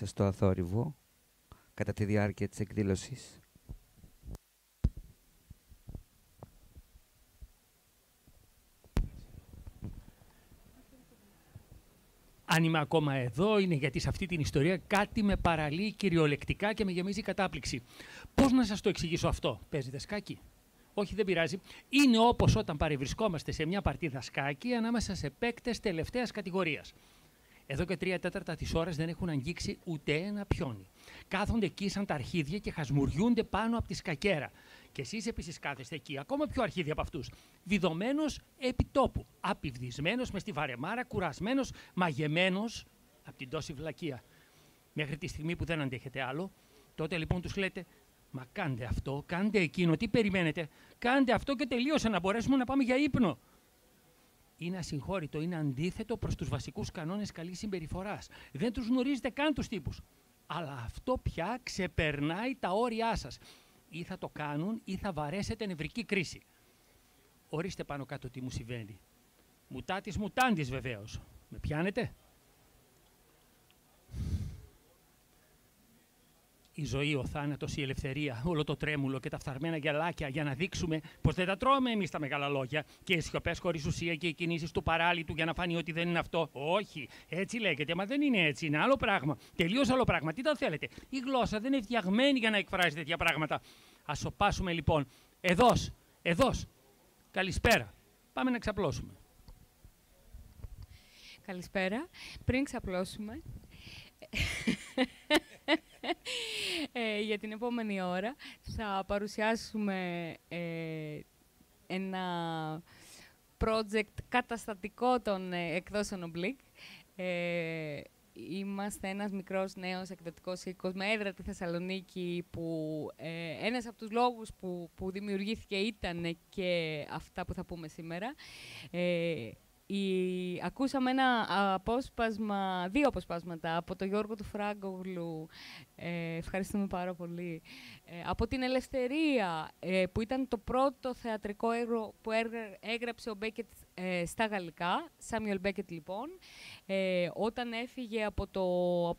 ρώτησα στο Αθόρυβο κατά τη διάρκεια της εκδήλωσης. Αν είμαι ακόμα εδώ, είναι γιατί σε αυτή την ιστορία κάτι με παραλύει κυριολεκτικά και με γεμίζει κατάπληξη. Πώς να σας το εξηγήσω αυτό? Παίζετε σκάκι? Όχι, δεν πειράζει. Είναι όπως όταν παρευρισκόμαστε σε μια παρτίδα σκάκι ανάμεσα σε παίκτες τελευταίας κατηγορίας. Εδώ και 3/4 της ώρας δεν έχουν αγγίξει ούτε ένα πιόνι. Κάθονται εκεί σαν τα αρχίδια και χασμουριούνται πάνω από τη σκακέρα. Και εσείς επίσης κάθεστε εκεί, ακόμα πιο αρχίδια από αυτούς. Βιδωμένος επί τόπου. Απειβδισμένος μες στη βαρεμάρα, κουρασμένος, μαγεμένος από την τόση βλακεία. Μέχρι τη στιγμή που δεν αντέχετε άλλο, τότε λοιπόν τους λέτε: «Μα κάντε αυτό, κάντε εκείνο, τι περιμένετε? Κάντε αυτό και τελείωσε, να μπορέσουμε να πάμε για ύπνο». Είναι ασυγχώρητο, είναι αντίθετο προς τους βασικούς κανόνες καλής συμπεριφοράς. Δεν τους γνωρίζετε καν τους τύπους. Αλλά αυτό πια ξεπερνάει τα όρια σας. Ή θα το κάνουν ή θα βαρέσετε νευρική κρίση. Ορίστε πάνω κάτω τι μου συμβαίνει. Μουτάτης μουτάντης βεβαίως. Με πιάνετε? Η ζωή, ο θάνατος, η ελευθερία, όλο το τρέμουλο και τα φθαρμένα γυαλάκια για να δείξουμε πως δεν τα τρώμε εμείς τα μεγάλα λόγια και οι σιωπές χωρίς ουσία και οι κινήσεις του παράλυτου για να φανεί ότι δεν είναι αυτό. Όχι, έτσι λέγεται, μα δεν είναι έτσι, είναι άλλο πράγμα. Τελείως άλλο πράγμα. Τι τα θέλετε? Η γλώσσα δεν είναι φτιαγμένη για να εκφράζει τέτοια πράγματα. Ας σωπάσουμε λοιπόν. Εδώς. Καλησπέρα. Πάμε να ξαπλώσουμε. Καλησπέρα. Πριν ξαπλώσουμε, για την επόμενη ώρα θα παρουσιάσουμε ένα project καταστατικό των εκδόσεων Oblique. Είμαστε ένας μικρός νέος εκδοτικός οίκος με έδρα τη Θεσσαλονίκη που ένας από τους λόγους που δημιουργήθηκε ήταν και αυτά που θα πούμε σήμερα. Ακούσαμε δύο αποσπάσματα από τον Γιώργο του Φράγκογλου, ευχαριστούμε πάρα πολύ, από την Ελευθερία, που ήταν το πρώτο θεατρικό έργο που έγραψε ο Μπέκετ στα γαλλικά, Σάμιουελ Μπέκετ λοιπόν, όταν έφυγε από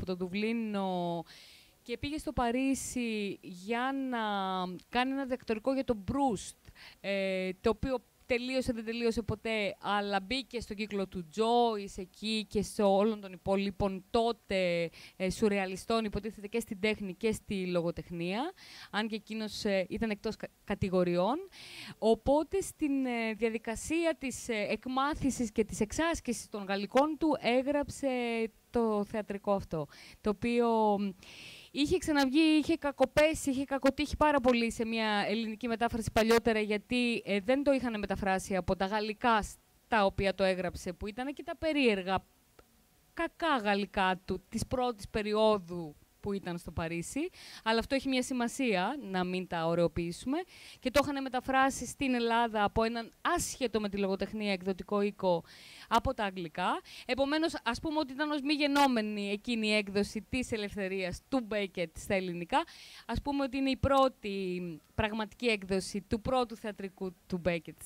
το Δουβλίνο και πήγε στο Παρίσι για να κάνει ένα διδακτορικό για τον Μπρούστ, το οποίο δεν τελείωσε ποτέ, αλλά μπήκε στον κύκλο του Τζόις εκεί και σε όλων των υπόλοιπων τότε σουρεαλιστών, υποτίθεται και στην τέχνη και στη λογοτεχνία, αν και εκείνος ήταν εκτός κατηγοριών. Οπότε στην διαδικασία της εκμάθησης και της εξάσκησης των γαλλικών του έγραψε το θεατρικό αυτό, το οποίο είχε ξαναβγεί, είχε κακοπέσει, είχε κακοτύχει πάρα πολύ σε μια ελληνική μετάφραση παλιότερα, γιατί δεν το είχαν μεταφράσει από τα γαλλικά στα οποία το έγραψε, που ήταν και τα περίεργα, κακά γαλλικά του, της πρώτης περίοδου που ήταν στο Παρίσι. Αλλά αυτό έχει μια σημασία, να μην τα ωρεοποιήσουμε. Και το είχαν μεταφράσει στην Ελλάδα από έναν άσχετο με τη λογοτεχνία εκδοτικό οίκο από τα αγγλικά. Επομένως, ας πούμε ότι ήταν ως μη γενόμενη εκείνη η έκδοση της Ελευθερίας του Μπέκετ στα ελληνικά. Ας πούμε ότι είναι η πρώτη πραγματική έκδοση του πρώτου θεατρικού του Μπέκετ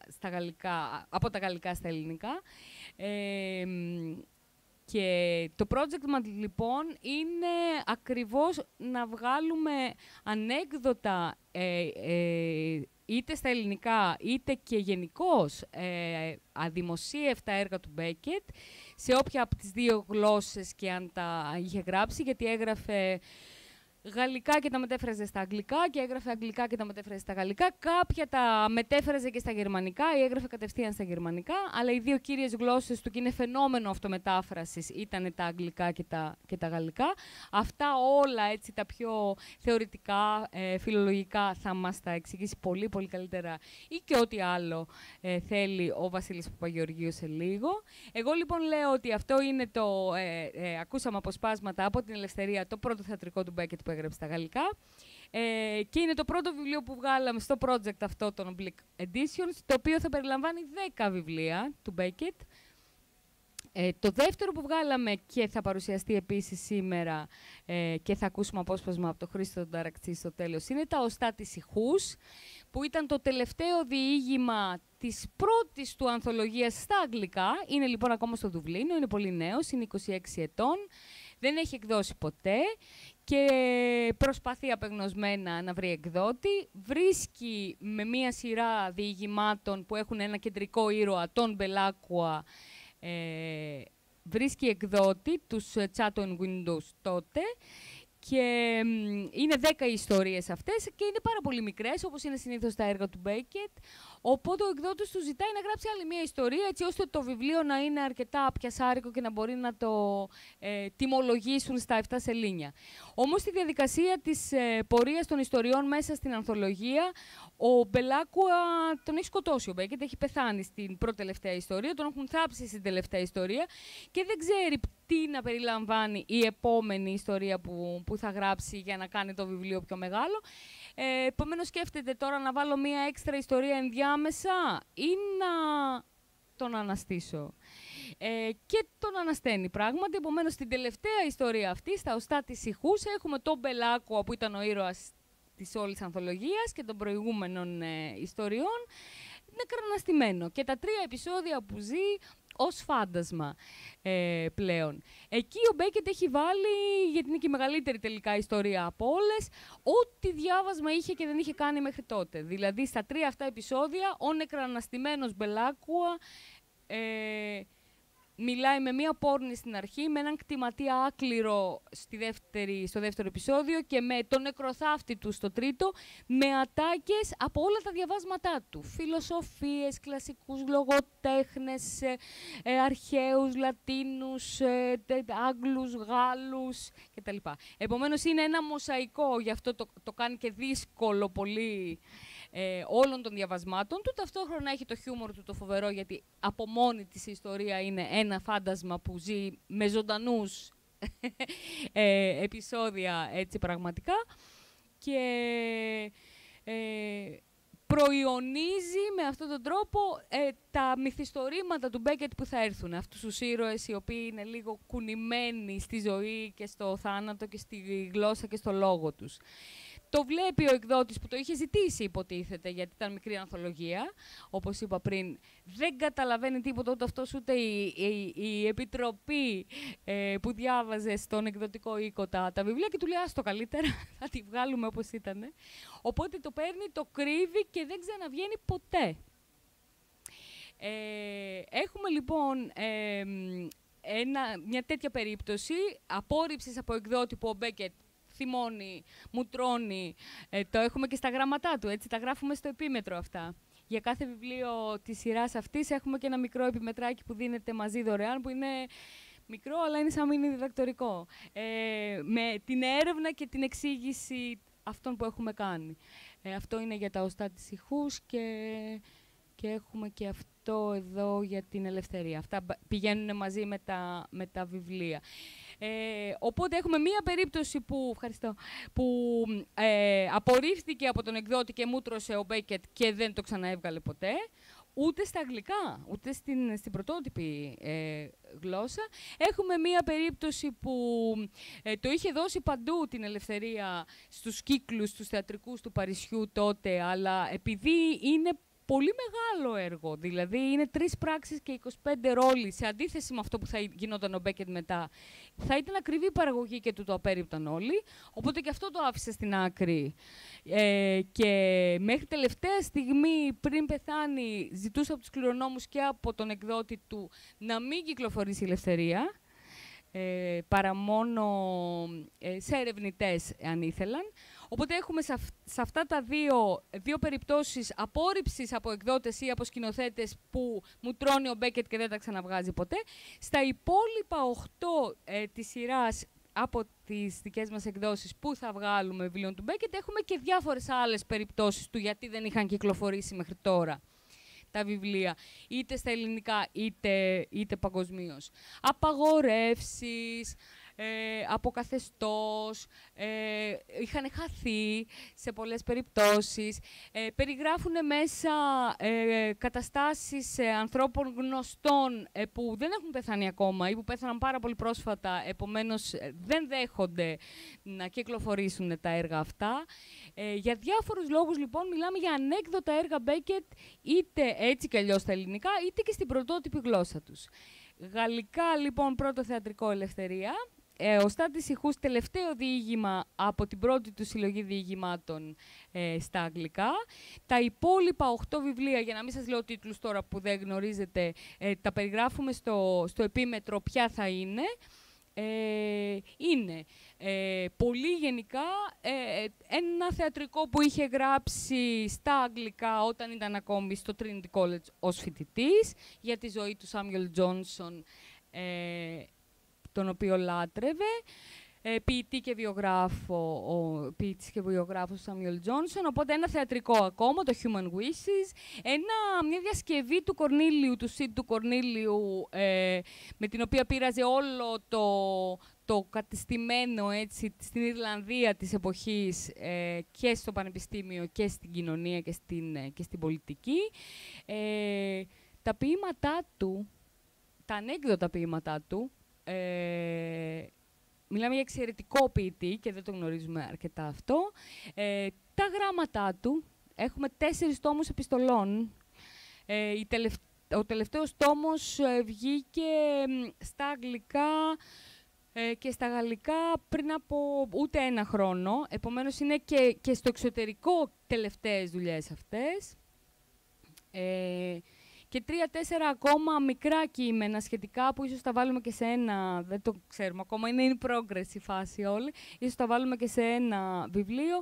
στα γαλλικά, από τα γαλλικά στα ελληνικά. Και το project μας λοιπόν είναι ακριβώς να βγάλουμε ανέκδοτα είτε στα ελληνικά είτε και γενικώς αδημοσίευτα έργα του Μπέκετ σε όποια από τις δύο γλώσσες και αν τα είχε γράψει, γιατί έγραφε γαλλικά και τα μετέφραζε στα αγγλικά και έγραφε αγγλικά και τα μετέφραζε στα γαλλικά. Κάποια τα μετέφραζε και στα γερμανικά ή έγραφε κατευθείαν στα γερμανικά, αλλά οι δύο κύριες γλώσσες του, και είναι φαινόμενο αυτομετάφρασης, ήταν τα αγγλικά και τα γαλλικά. Αυτά όλα, έτσι, τα πιο θεωρητικά, φιλολογικά, θα μας τα εξηγήσει πολύ, πολύ καλύτερα ή και ό,τι άλλο θέλει ο Βασίλης Παπαγεωργίου σε λίγο. Εγώ λοιπόν λέω ότι αυτό είναι το, ακούσαμε αποσπάσματα από την Ελευθερία, το πρώτο θεατρικό του Μπέκετ που έγραψε στα γαλλικά. Και είναι το πρώτο βιβλίο που βγάλαμε στο project αυτό των Oblique Editions, το οποίο θα περιλαμβάνει 10 βιβλία του Beckett. Το δεύτερο που βγάλαμε και θα παρουσιαστεί επίσης σήμερα και θα ακούσουμε απόσπασμα από τον Χρήστο τον Ταρακτσή στο τέλος, είναι τα οστά της ηχούς, που ήταν το τελευταίο διήγημα της πρώτης του ανθολογίας στα αγγλικά. Είναι λοιπόν ακόμα στο Δουβλίνο, είναι πολύ νέος, είναι 26 ετών, δεν έχει εκδώσει ποτέ και προσπαθεί απεγνωσμένα να βρει εκδότη. Βρίσκει με μία σειρά διηγημάτων που έχουν ένα κεντρικό ήρωα, τον Μπελάκουα, βρίσκει εκδότη, τους Chatton Windows τότε, και είναι 10 ιστορίες αυτές και είναι πάρα πολύ μικρές, όπως είναι συνήθως τα έργα του Beckett. Οπότε ο εκδότης του ζητάει να γράψει άλλη μια ιστορία, έτσι ώστε το βιβλίο να είναι αρκετά πιασάρικο και να μπορεί να το τιμολογήσουν στα 7 σελήνια. Όμως στη διαδικασία της πορείας των ιστοριών μέσα στην ανθολογία, ο Μπελάκουα τον έχει σκοτώσει ο Beckett, έχει πεθάνει στην πρώτη τελευταία ιστορία, τον έχουν θάψει στην τελευταία ιστορία και δεν ξέρει τι να περιλαμβάνει η επόμενη ιστορία που θα γράψει για να κάνει το βιβλίο πιο μεγάλο. Επομένως σκέφτεται τώρα να βάλω μία έξτρα ιστορία ενδιάμεσα ή να τον αναστήσω. Και τον ανασταίνει πράγματι. Επομένως στην τελευταία ιστορία αυτή, στα οστά της ηχούς, έχουμε τον Μπελάκουα που ήταν ο ήρωας της όλης ανθολογίας και των προηγούμενων ιστοριών, νεκραναστημένο. Και τα 3 επεισόδια που ζει ως φάντασμα πλέον. Εκεί ο Beckett έχει βάλει, γιατί είναι και η μεγαλύτερη τελικά ιστορία από όλες, ό,τι διάβασμα είχε και δεν είχε κάνει μέχρι τότε. Δηλαδή στα 3 αυτά επεισόδια, ο νεκραναστημένος Μπελάκουα μιλάει με μία πόρνη στην αρχή, με έναν κτηματία άκληρο στο δεύτερο επεισόδιο και με τον νεκροθάφτη του στο τρίτο, με ατάκες από όλα τα διαβάσματά του. Φιλοσοφίες, κλασικούς λογοτέχνες, αρχαίους, Λατίνους, Άγγλους, Γάλλους κτλ. Επομένως είναι ένα μοσαϊκό, γι' αυτό το κάνει και δύσκολο πολύ όλων των διαβασμάτων του. Ταυτόχρονα έχει το χιούμορ του το φοβερό, γιατί από μόνη της η ιστορία είναι ένα φάντασμα που ζει με ζωντανούς επεισόδια έτσι πραγματικά και προϊονίζει με αυτόν τον τρόπο τα μυθιστορήματα του Beckett που θα έρθουν. Αυτούς τους ήρωες οι οποίοι είναι λίγο κουνημένοι στη ζωή και στο θάνατο και στη γλώσσα και στο λόγο τους. Το βλέπει ο εκδότης που το είχε ζητήσει, υποτίθεται, γιατί ήταν μικρή ανθολογία. Όπως είπα πριν, δεν καταλαβαίνει τίποτα ούτε αυτός ούτε η επιτροπή που διάβαζε στον εκδοτικό οίκο τα βιβλία και του λέει «Άστο καλύτερα, θα τη βγάλουμε όπως ήταν». Οπότε το παίρνει, το κρύβει και δεν ξαναβγαίνει ποτέ. Έχουμε λοιπόν μια τέτοια περίπτωση απόρριψης από εκδότη που ο Beckett θυμώνει, μουτρώνει, το έχουμε και στα γραμματά του, έτσι, τα γράφουμε στο επίμετρο αυτά. Για κάθε βιβλίο της σειράς αυτής έχουμε και ένα μικρό επιμετράκι που δίνεται μαζί δωρεάν, που είναι μικρό, αλλά είναι σαν μίνι διδακτορικό, με την έρευνα και την εξήγηση αυτών που έχουμε κάνει. Αυτό είναι για τα οστά της ηχούς και έχουμε και αυτό εδώ για την ελευθερία. Αυτά πηγαίνουν μαζί με τα βιβλία. Οπότε έχουμε μία περίπτωση που απορρίφθηκε από τον εκδότη και μούτρωσε ο Beckett και δεν το ξαναέβγαλε ποτέ, ούτε στα αγγλικά, ούτε στην πρωτότυπη γλώσσα. Έχουμε μία περίπτωση που το είχε δώσει παντού την ελευθερία στους κύκλους, τους θεατρικούς του Παρισιού τότε, αλλά επειδή είναι πολύ μεγάλο έργο, δηλαδή είναι 3 πράξεις και 25 ρόλοι, σε αντίθεση με αυτό που θα γινόταν ο Beckett μετά. Θα ήταν ακριβή η παραγωγή και του το απέρριπταν όλοι, οπότε και αυτό το άφησε στην άκρη. Και μέχρι τελευταία στιγμή, πριν πεθάνει, ζητούσε από τους κληρονόμους και από τον εκδότη του να μην κυκλοφορήσει η ελευθερία, παρά μόνο σε ερευνητές αν ήθελαν. Οπότε έχουμε σε αυτά τα δύο περιπτώσεις απόρριψης από εκδότες ή από σκηνοθέτες που μουτρώνει ο Beckett και δεν τα ξαναβγάζει ποτέ. Στα υπόλοιπα 8 της σειράς από τις δικές μας εκδόσεις που θα βγάλουμε βιβλίων του Beckett έχουμε και διάφορες άλλες περιπτώσεις του γιατί δεν είχαν κυκλοφορήσει μέχρι τώρα τα βιβλία, είτε στα ελληνικά είτε παγκοσμίως. Απαγορεύσεις, από καθεστώς, είχαν χαθεί σε πολλές περιπτώσεις. Περιγράφουν μέσα καταστάσεις ανθρώπων γνωστών που δεν έχουν πεθάνει ακόμα ή που πέθαναν πάρα πολύ πρόσφατα, επομένως δεν δέχονται να κυκλοφορήσουν τα έργα αυτά. Για διάφορους λόγους, λοιπόν, μιλάμε για ανέκδοτα έργα Μπέκετ, είτε έτσι κι αλλιώς στα ελληνικά, είτε και στην πρωτότυπη γλώσσα τους. Γαλλικά, λοιπόν, πρώτο θεατρικό Ελευθερία. Ο Στάτης Ηχούς, τελευταίο διήγημα από την πρώτη του συλλογή διηγημάτων στα αγγλικά. Τα υπόλοιπα 8 βιβλία, για να μην σας λέω τίτλους τώρα που δεν γνωρίζετε, τα περιγράφουμε στο επίμετρο ποια θα είναι. Είναι πολύ γενικά ένα θεατρικό που είχε γράψει στα αγγλικά όταν ήταν ακόμη στο Trinity College ως φοιτητής, για τη ζωή του Σάμιουελ Τζόνσον, τον οποίο λάτρευε. Ποιητή και βιογράφο, ο ποιητής και βιογράφος Σάμιουελ Τζόνσον, οπότε ένα θεατρικό ακόμα, το Human Wishes, μια διασκευή του Κορνίλιου, του Σιντ του Κορνίλιου, με την οποία πήραζε όλο το κατεστημένο έτσι, στην Ιρλανδία της εποχής, και στο πανεπιστήμιο και στην κοινωνία και στην πολιτική. Τα ποίηματά του, τα ανέκδοτα ποίηματά του, μιλάμε για εξαιρετικό ποιητή και δεν το γνωρίζουμε αρκετά αυτό. Τα γράμματά του, έχουμε 4 τόμους επιστολών. Ο τελευταίος τόμος βγήκε στα αγγλικά και στα γαλλικά πριν από ούτε 1 χρόνο. Επομένως είναι και στο εξωτερικό τελευταίες δουλειές αυτές. Και 3-4 ακόμα μικρά κείμενα σχετικά που ίσως τα βάλουμε και σε ένα, δεν το ξέρουμε ακόμα, είναι in progress η φάση όλη, ίσως τα βάλουμε και σε ένα βιβλίο,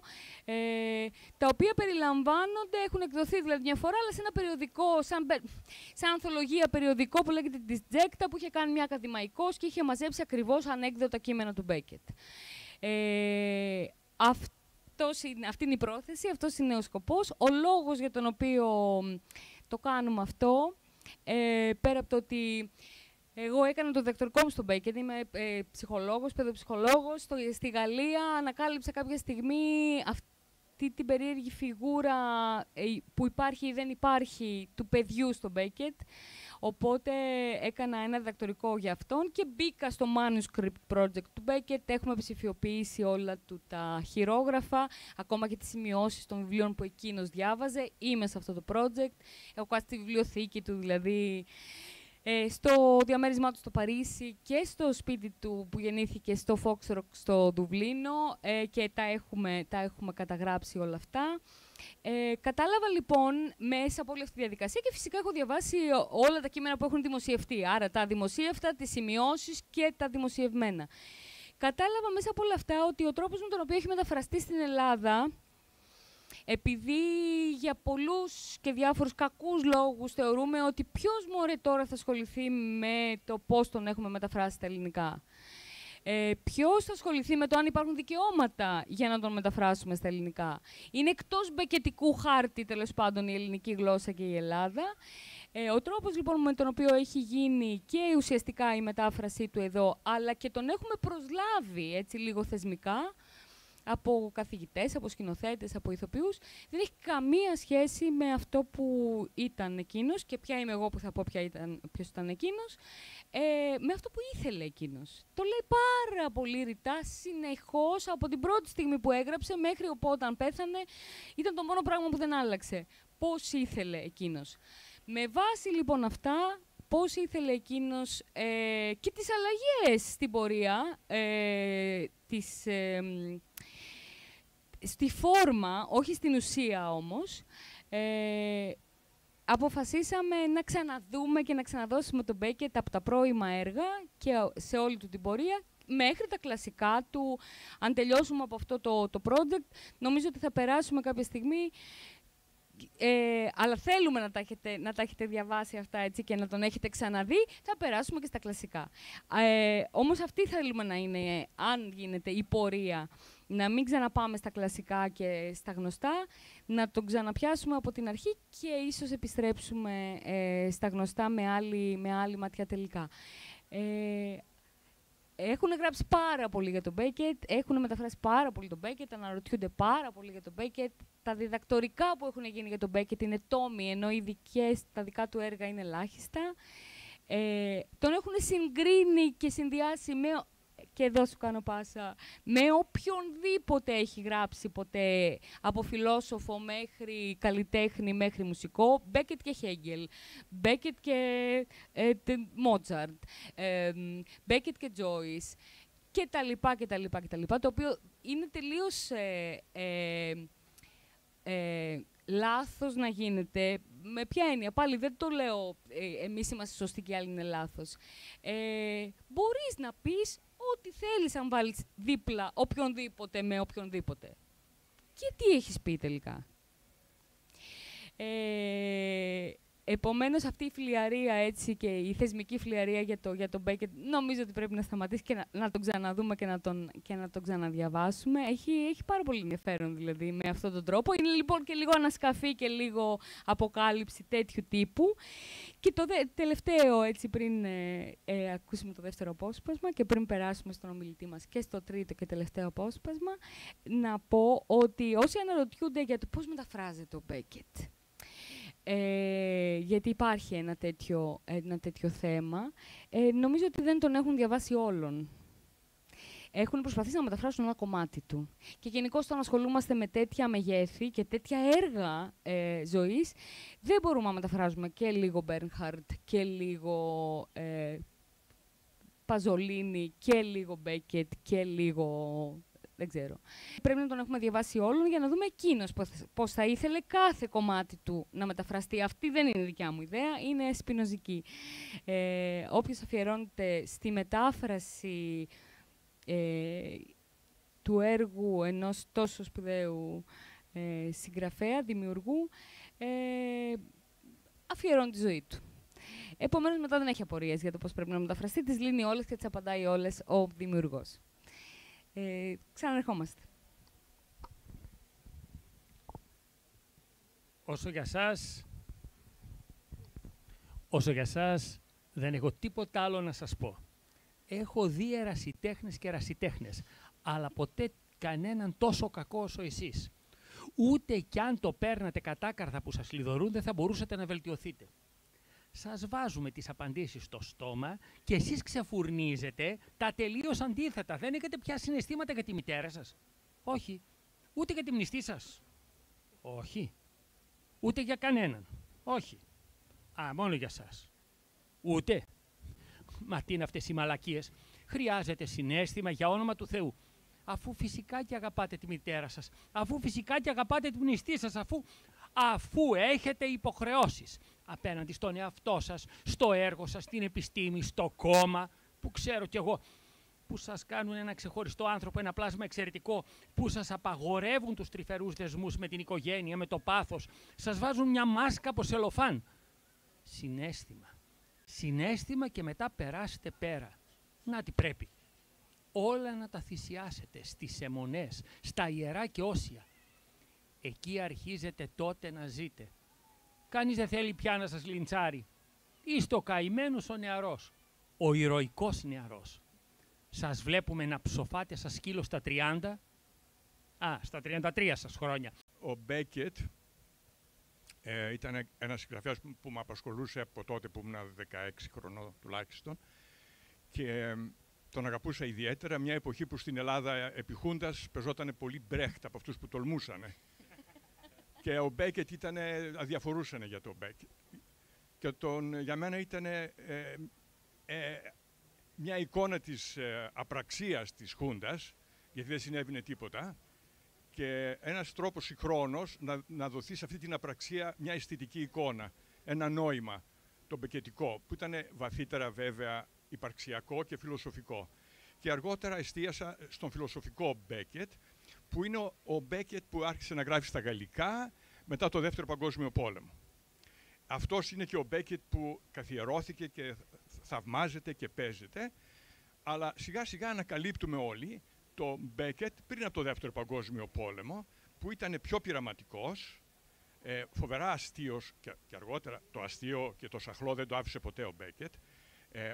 τα οποία περιλαμβάνονται, έχουν εκδοθεί δηλαδή μια φορά, αλλά σε ένα περιοδικό, σαν ανθολογία περιοδικό που λέγεται Disjecta, που είχε κάνει μια ακαδημαϊκός και είχε μαζέψει ακριβώς ανέκδοτα κείμενα του Μπέκετ. Αυτή είναι η πρόθεση, αυτός είναι ο σκοπός. Ο λόγος για τον οποίο το κάνουμε αυτό, πέρα από το ότι εγώ έκανα το διδακτορικό μου στον Μπέκετ, είμαι ψυχολόγος, παιδοψυχολόγος. Στη Γαλλία ανακάλυψα κάποια στιγμή αυτή την περίεργη φιγούρα που υπάρχει ή δεν υπάρχει του παιδιού στον Μπέκετ. Οπότε έκανα ένα διδακτορικό για αυτόν και μπήκα στο manuscript project του Μπέκετ. Έχουμε ψηφιοποιήσει όλα του τα χειρόγραφα, ακόμα και τις σημειώσεις των βιβλίων που εκείνος διάβαζε. Είμαι σε αυτό το project. Έχω κάτσει τη βιβλιοθήκη του, δηλαδή στο διαμέρισμά του στο Παρίσι και στο σπίτι του που γεννήθηκε στο Foxrock στο Δουβλίνο, και τα έχουμε καταγράψει όλα αυτά. Κατάλαβα λοιπόν μέσα από όλη αυτή τη διαδικασία και φυσικά έχω διαβάσει όλα τα κείμενα που έχουν δημοσιευτεί, άρα τα δημοσίευτα, τις σημειώσεις και τα δημοσιευμένα. Κατάλαβα μέσα από όλα αυτά ότι ο τρόπος με τον οποίο έχει μεταφραστεί στην Ελλάδα, επειδή για πολλούς και διάφορους κακούς λόγους θεωρούμε ότι ποιος μωρέ τώρα θα ασχοληθεί με το πώς τον έχουμε μεταφράσει στα ελληνικά. Ποιος θα ασχοληθεί με το αν υπάρχουν δικαιώματα για να τον μεταφράσουμε στα ελληνικά. Είναι εκτός μπεκετικού χάρτη, τέλος πάντων, η ελληνική γλώσσα και η Ελλάδα. Ο τρόπος λοιπόν με τον οποίο έχει γίνει και ουσιαστικά η μετάφρασή του εδώ, αλλά και τον έχουμε προσλάβει έτσι λίγο θεσμικά, από καθηγητές, από σκηνοθέτες, από ηθοποιούς, δεν έχει καμία σχέση με αυτό που ήταν εκείνος και ποια είμαι εγώ που θα πω ποιος ήταν εκείνος, με αυτό που ήθελε εκείνος. Το λέει πάρα πολύ ρητά, συνεχώς, από την πρώτη στιγμή που έγραψε μέχρι όταν πέθανε, ήταν το μόνο πράγμα που δεν άλλαξε. Πώς ήθελε εκείνος. Με βάση λοιπόν αυτά, πώς ήθελε εκείνος και τις αλλαγές στην πορεία, στη φόρμα, όχι στην ουσία όμως, αποφασίσαμε να ξαναδούμε και να ξαναδώσουμε τον Μπέκετ από τα πρώιμα έργα και σε όλη του την πορεία, μέχρι τα κλασικά του. Αν τελειώσουμε από αυτό το project, νομίζω ότι θα περάσουμε κάποια στιγμή, αλλά θέλουμε να τα έχετε διαβάσει αυτά έτσι και να τον έχετε ξαναδεί, θα περάσουμε και στα κλασικά. Όμως αυτή θέλουμε να είναι, αν γίνεται, η πορεία. Να μην ξαναπάμε στα κλασικά και στα γνωστά, να τον ξαναπιάσουμε από την αρχή και ίσως επιστρέψουμε στα γνωστά με άλλη ματιά τελικά. έχουν γράψει πάρα πολύ για τον Μπέκετ, έχουν μεταφράσει πάρα πολύ τον Μπέκετ, αναρωτιούνται πάρα πολύ για τον Μπέκετ. Τα διδακτορικά που έχουν γίνει για τον Μπέκετ είναι τόμοι, ενώ τα δικά του έργα είναι ελάχιστα. Τον έχουν συγκρίνει και συνδυάσει και εδώ σου κάνω πάσα, με οποιονδήποτε έχει γράψει ποτέ, από φιλόσοφο μέχρι καλλιτέχνη μέχρι μουσικό, Μπέκετ και Χέγγελ, Μπέκετ και Μότσαρτ, Μπέκετ και Τζόις, και τα λοιπά, και τα λοιπά, και τα λοιπά, το οποίο είναι τελείως λάθος να γίνεται. Με ποια έννοια? Πάλι δεν το λέω εμείς είμαστε σωστοί και οι άλλοι είναι λάθος. Μπορείς να πεις ό,τι θέλεις αν βάλεις δίπλα οποιονδήποτε με οποιονδήποτε. Και τι έχεις πει τελικά? Επομένως, αυτή η φλιαρία έτσι, και η θεσμική φλιαρία για τον Μπέκετ, νομίζω ότι πρέπει να σταματήσει και να τον ξαναδούμε και να τον ξαναδιαβάσουμε. Έχει πάρα πολύ ενδιαφέρον δηλαδή με αυτόν τον τρόπο. Είναι λοιπόν και λίγο ανασκαφή και λίγο αποκάλυψη τέτοιου τύπου. Και το τελευταίο, έτσι, πριν ακούσουμε το δεύτερο απόσπασμα και πριν περάσουμε στον ομιλητή μας και στο τρίτο και τελευταίο απόσπασμα, να πω ότι όσοι αναρωτιούνται για το πώς μεταφράζεται ο Μπέκετ, γιατί υπάρχει ένα τέτοιο θέμα, νομίζω ότι δεν τον έχουν διαβάσει όλον. Έχουν προσπαθήσει να μεταφράσουν ένα κομμάτι του. Και γενικώς όταν ασχολούμαστε με τέτοια μεγέθη και τέτοια έργα ζωής, δεν μπορούμε να μεταφράζουμε και λίγο Μπέρνχαρντ και λίγο Παζολίνι και λίγο Μπέκετ και λίγο... Δεν ξέρω. Πρέπει να τον έχουμε διαβάσει όλον για να δούμε εκείνος πώς θα ήθελε κάθε κομμάτι του να μεταφραστεί. Αυτή δεν είναι δικιά μου ιδέα, είναι σπινοζική. Όποιος αφιερώνεται στη μετάφραση του έργου ενός τόσο σπουδαίου συγγραφέα, δημιουργού, αφιερώνει τη ζωή του. Επομένως, μετά δεν έχει απορίες για το πώς πρέπει να μεταφραστεί, τις λύνει όλες και τις απαντάει όλες ο δημιουργός. Ξαναρχόμαστε. Όσο για σας δεν έχω τίποτα άλλο να σας πω. Έχω δει ερασιτέχνες και ερασιτέχνες, αλλά ποτέ κανέναν τόσο κακό όσο εσείς. Ούτε κι αν το παίρνατε κατάκαρδα που σας λιδωρούν, δεν θα μπορούσατε να βελτιωθείτε. Σας βάζουμε τις απαντήσεις στο στόμα και εσείς ξεφουρνίζετε τα τελείως αντίθετα. Δεν έχετε πια συναισθήματα για τη μητέρα σας. Όχι. Ούτε για τη μνηστή σας. Όχι. Ούτε για κανέναν. Όχι. Μόνο για σας. Ούτε. Μα τι είναι αυτές οι μαλακίες? Χρειάζεται συναίσθημα, για όνομα του Θεού. Αφού φυσικά και αγαπάτε τη μητέρα σας. Αφού φυσικά και αγαπάτε τη μνηστή σας. Αφού έχετε υποχρεώσεις απέναντι στον εαυτό σας, στο έργο σας, στην επιστήμη, στο κόμμα, που ξέρω κι εγώ, που σας κάνουν ένα ξεχωριστό άνθρωπο, ένα πλάσμα εξαιρετικό, που σας απαγορεύουν τους τρυφερούς δεσμούς με την οικογένεια, με το πάθος, σας βάζουν μια μάσκα από σελοφάν. Συναίσθημα. Συναίσθημα και μετά περάσετε πέρα. Να τι πρέπει. Όλα να τα θυσιάσετε στις αιμονές, στα ιερά και όσια. Εκεί αρχίζετε τότε να ζείτε. Κανείς δεν θέλει πια να σας λιντσάρει. Είστε ο καημένος ο νεαρός, ο ηρωικός νεαρός. Σας βλέπουμε να ψοφάτε σαν σκύλο στα 30, στα 33 σας χρόνια. Ο Μπέκετ ήταν ένας συγγραφέας που με απασχολούσε από τότε που ήμουν 16 χρονών τουλάχιστον και τον αγαπούσα ιδιαίτερα, μια εποχή που στην Ελλάδα επί Χούντας πεζόταν πολύ Μπρέχτ από αυτούς που τολμούσανε. Και ο Μπέκετ αδιαφορούσαν για τον Μπέκετ. Και για μένα ήταν μια εικόνα της απραξίας της Χούντας, γιατί δεν συνέβαινε τίποτα, και ένας τρόπος συγχρόνως να δοθεί σε αυτή την απραξία μια αισθητική εικόνα, ένα νόημα, το μπεκετικό, που ήταν βαθύτερα βέβαια υπαρξιακό και φιλοσοφικό. Και αργότερα εστίασα στον φιλοσοφικό Μπέκετ, που είναι ο Μπέκετ που άρχισε να γράφει στα γαλλικά μετά το Δεύτερο Παγκόσμιο Πόλεμο. Αυτός είναι και ο Μπέκετ που καθιερώθηκε και θαυμάζεται και παίζεται, αλλά σιγά σιγά ανακαλύπτουμε όλοι το Μπέκετ πριν από το Δεύτερο Παγκόσμιο Πόλεμο, που ήταν πιο πειραματικός, φοβερά αστείος, και αργότερα το αστείο και το σαχλό δεν το άφησε ποτέ ο Μπέκετ,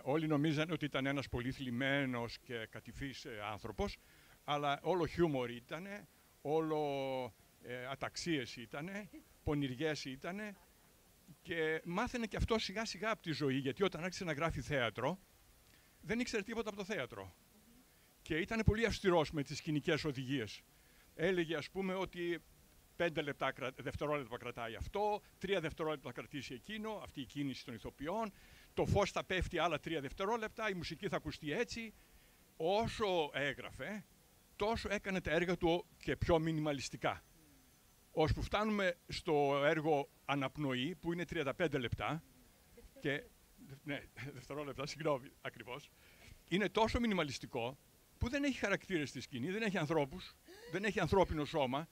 Όλοι νομίζανε ότι ήταν ένας πολύ θλιμμένος και κατηφής άνθρωπος, αλλά όλο χιούμορ ήτανε, όλο αταξίες ήτανε, πονηριές ήτανε και μάθαινε και αυτό σιγά σιγά από τη ζωή, γιατί όταν άρχισε να γράφει θέατρο, δεν ήξερε τίποτα από το θέατρο. Και ήταν πολύ αυστηρός με τις σκηνικές οδηγίες. Έλεγε, ας πούμε, ότι 5 δευτερόλεπτα κρατάει αυτό, 3 δευτερόλεπτα θα κρατήσει εκείνο, αυτή η κίνηση των ηθοποιών, το φως θα πέφτει άλλα 3 δευτερόλεπτα, η μουσική θα ακουστεί έτσι. Όσο έγραφε, τόσο έκανε τα έργα του και πιο μινιμαλιστικά. Ώσπου φτάνουμε στο έργο Αναπνοή, που είναι 35 λεπτά, και, ναι, δευτερόλεπτα, συγγνώμη, ακριβώς, είναι τόσο μινιμαλιστικό, που δεν έχει χαρακτήρες στη σκηνή, δεν έχει ανθρώπους, δεν έχει ανθρώπινο σώμα.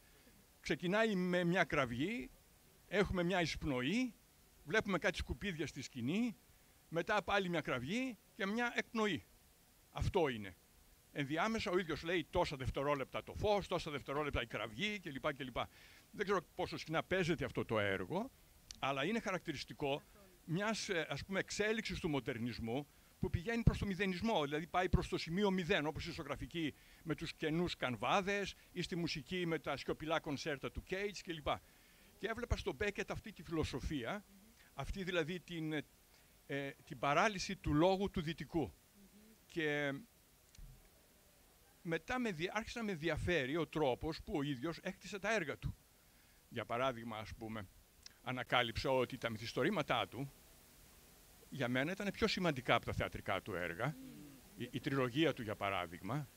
Ξεκινάει με μια κραυγή, έχουμε μια εισπνοή, βλέπουμε κάτι σκουπίδια στη σκηνή, μετά πάλι μια κραυγή και μια εκπνοή. Αυτό είναι. Ενδιάμεσα ο ίδιος λέει τόσα δευτερόλεπτα το φως, τόσα δευτερόλεπτα η κραυγή κλπ. Δεν ξέρω πόσο συχνά παίζεται αυτό το έργο, αλλά είναι χαρακτηριστικό μιας, ας πούμε, εξέλιξης του μοντερνισμού που πηγαίνει προς το μηδενισμό, δηλαδή πάει προς το σημείο 0, όπως στη ζωγραφική με τους καινούς κανβάδες ή στη μουσική με τα σιωπηλά κονσέρτα του Cage κλπ. Και έβλεπα στον Μπέκετ αυτή τη φιλοσοφία, αυτή δηλαδή την παράλυση του λόγου του δυτικού. Και μετά άρχισε να με ενδιαφέρει ο τρόπος που ο ίδιος έκτισε τα έργα του. Για παράδειγμα, ας πούμε, ανακάλυψα ότι τα μυθιστορήματά του για μένα ήταν πιο σημαντικά από τα θεατρικά του έργα. Η τριλογία του, για παράδειγμα,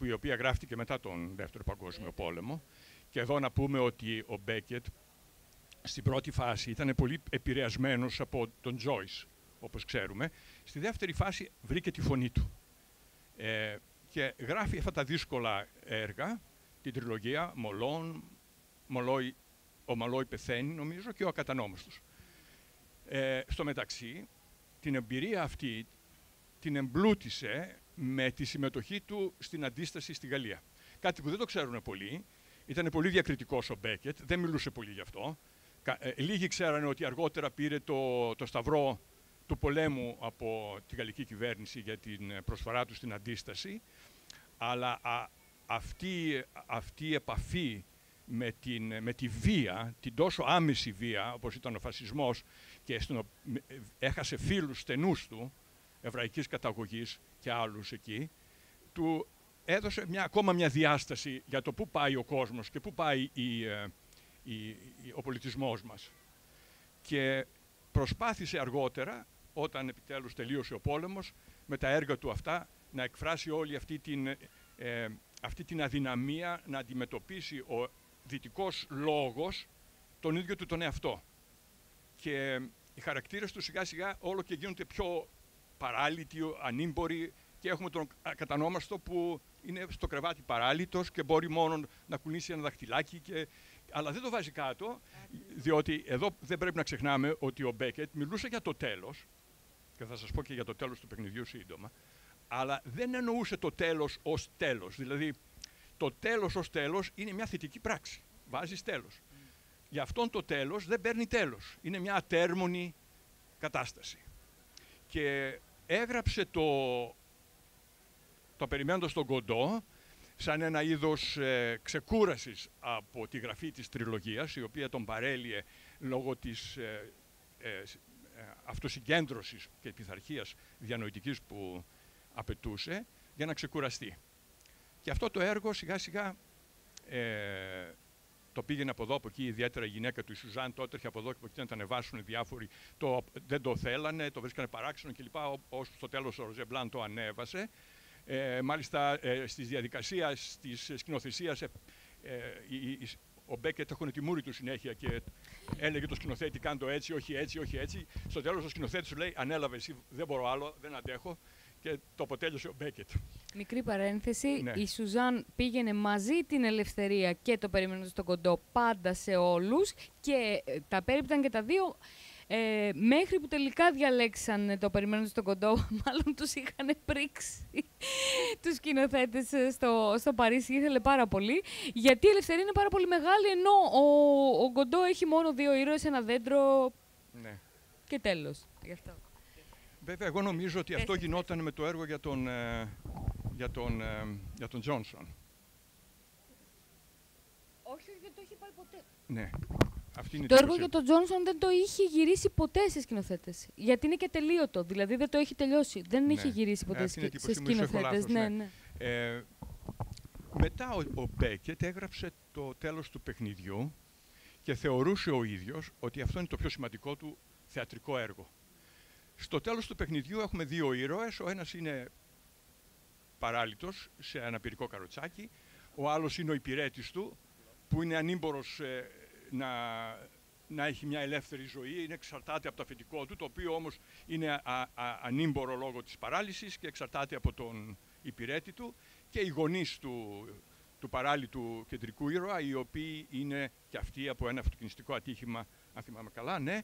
η οποία γράφτηκε μετά τον Δεύτερο Παγκόσμιο Πόλεμο. Και εδώ να πούμε ότι ο Μπέκετ στην πρώτη φάση ήταν πολύ επηρεασμένος από τον Τζόις, όπως ξέρουμε. Στη δεύτερη φάση βρήκε τη φωνή του. Και γράφει αυτά τα δύσκολα έργα, την τριλογία ο Μαλόι πεθαίνει, νομίζω, και ο Ακατανόμαστος. Στο μεταξύ, την εμπειρία αυτή την εμπλούτησε με τη συμμετοχή του στην αντίσταση στη Γαλλία. Κάτι που δεν το ξέρουν πολλοί. Ήταν πολύ διακριτικός ο Μπέκετ, δεν μιλούσε πολύ γι' αυτό. Λίγοι ξέρανε ότι αργότερα πήρε το σταυρό του πολέμου από τη γαλλική κυβέρνηση για την προσφορά του στην αντίσταση. Αλλά αυτή η επαφή με τη βία, την τόσο άμεση βία, όπως ήταν ο φασισμός, και έχασε φίλους στενούς του, εβραϊκής καταγωγής και άλλους εκεί, του έδωσε ακόμα μια διάσταση για το πού πάει ο κόσμος και πού πάει ο πολιτισμός μας. Και προσπάθησε αργότερα, όταν επιτέλους τελείωσε ο πόλεμος, με τα έργα του αυτά, να εκφράσει όλη αυτή την αδυναμία να αντιμετωπίσει ο δυτικός λόγος τον ίδιο του τον εαυτό. Και οι χαρακτήρες του σιγά σιγά όλο και γίνονται πιο παράλυτοι, ανήμποροι, και έχουμε τον Ακατανόμαστο που είναι στο κρεβάτι παράλυτος και μπορεί μόνο να κουνήσει ένα δαχτυλάκι, αλλά δεν το βάζει κάτω, διότι εδώ δεν πρέπει να ξεχνάμε ότι ο Μπέκετ μιλούσε για το τέλος, και θα σας πω και για το τέλος του παιχνιδιού σύντομα, αλλά δεν εννοούσε το τέλος ως τέλος. Δηλαδή, το τέλος ως τέλος είναι μια θετική πράξη. Βάζεις τέλος. Για αυτόν το τέλος δεν παίρνει τέλος. Είναι μια ατέρμονη κατάσταση. Και έγραψε το περιμένοντας τον Κοντό σαν ένα είδος ξεκούρασης από τη γραφή της τριλογίας, η οποία τον παρέλυε λόγω της αυτοσυγκέντρωσης και πειθαρχίας διανοητικής που απαιτούσε, για να ξεκουραστεί. Και αυτό το έργο σιγά σιγά το πήγαινε από εδώ, από εκεί, ιδιαίτερα η γυναίκα του, η Σουζάν, τότε έρχε από εδώ και από εκεί να τα ανεβάσουν διάφοροι, δεν το θέλανε, το βρίσκανε παράξενο κλπ. Ώσπου στο τέλος ο Ροζέ Μπλάν το ανέβασε. Μάλιστα στις διαδικασίες της σκηνοθεσίας ο Μπέκετ έχωνε τη μούρη του συνέχεια και έλεγε το σκηνοθέτη, κάνε το έτσι, όχι έτσι, όχι έτσι. Στο τέλος ο σκηνοθέτης σου λέει, ανέλαβε εσύ, δεν μπορώ άλλο, δεν αντέχω. Και το αποτέλειωσε ο Μπέκετ. Μικρή παρένθεση, ναι. Η Σουζάν πήγαινε μαζί την Ελευθερία και το Περιμένοντας τον Κοντό πάντα σε όλους και τα πέριπταν και τα δύο μέχρι που τελικά διαλέξαν το Περιμένοντας τον Κοντό. Μάλλον τους είχαν πρίξει τους σκηνοθέτες στο Παρίσι, ήθελε πάρα πολύ. Γιατί η Ελευθερία είναι πάρα πολύ μεγάλη, ενώ ο Κοντό έχει μόνο 2 ήρωες, ένα δέντρο, ναι. Και τέλος. Γι' αυτό. Βέβαια, εγώ νομίζω ότι αυτό γινόταν με το έργο για τον Τζόνσον. Όχι, δεν το είχε πάρει ποτέ. Ναι. Αυτή είναι Το έργο για τον Τζόνσον δεν το είχε γυρίσει ποτέ σε σκηνοθέτες. Γιατί είναι και τελείωτο. Δηλαδή δεν το έχει τελειώσει. Δεν είχε γυρίσει ποτέ σε σκηνοθέτες. Ναι. Μετά ο Μπέκετ έγραψε το τέλος του παιχνιδιού και θεωρούσε ο ίδιος ότι αυτό είναι το πιο σημαντικό του θεατρικό έργο. Στο τέλος του παιχνιδιού έχουμε δύο ήρωες. Ο ένας είναι παράλυτος σε αναπηρικό καροτσάκι. Ο άλλος είναι ο υπηρέτης του, που είναι ανήμπορος να έχει μια ελεύθερη ζωή, εξαρτάται από το αφεντικό του, το οποίο όμως είναι ανήμπορο λόγω της παράλυσης και εξαρτάται από τον υπηρέτη του, και οι γονείς του παράλυτου κεντρικού ήρωα, οι οποίοι είναι και αυτοί από ένα αυτοκινηστικό ατύχημα, αν θυμάμαι καλά, ναι,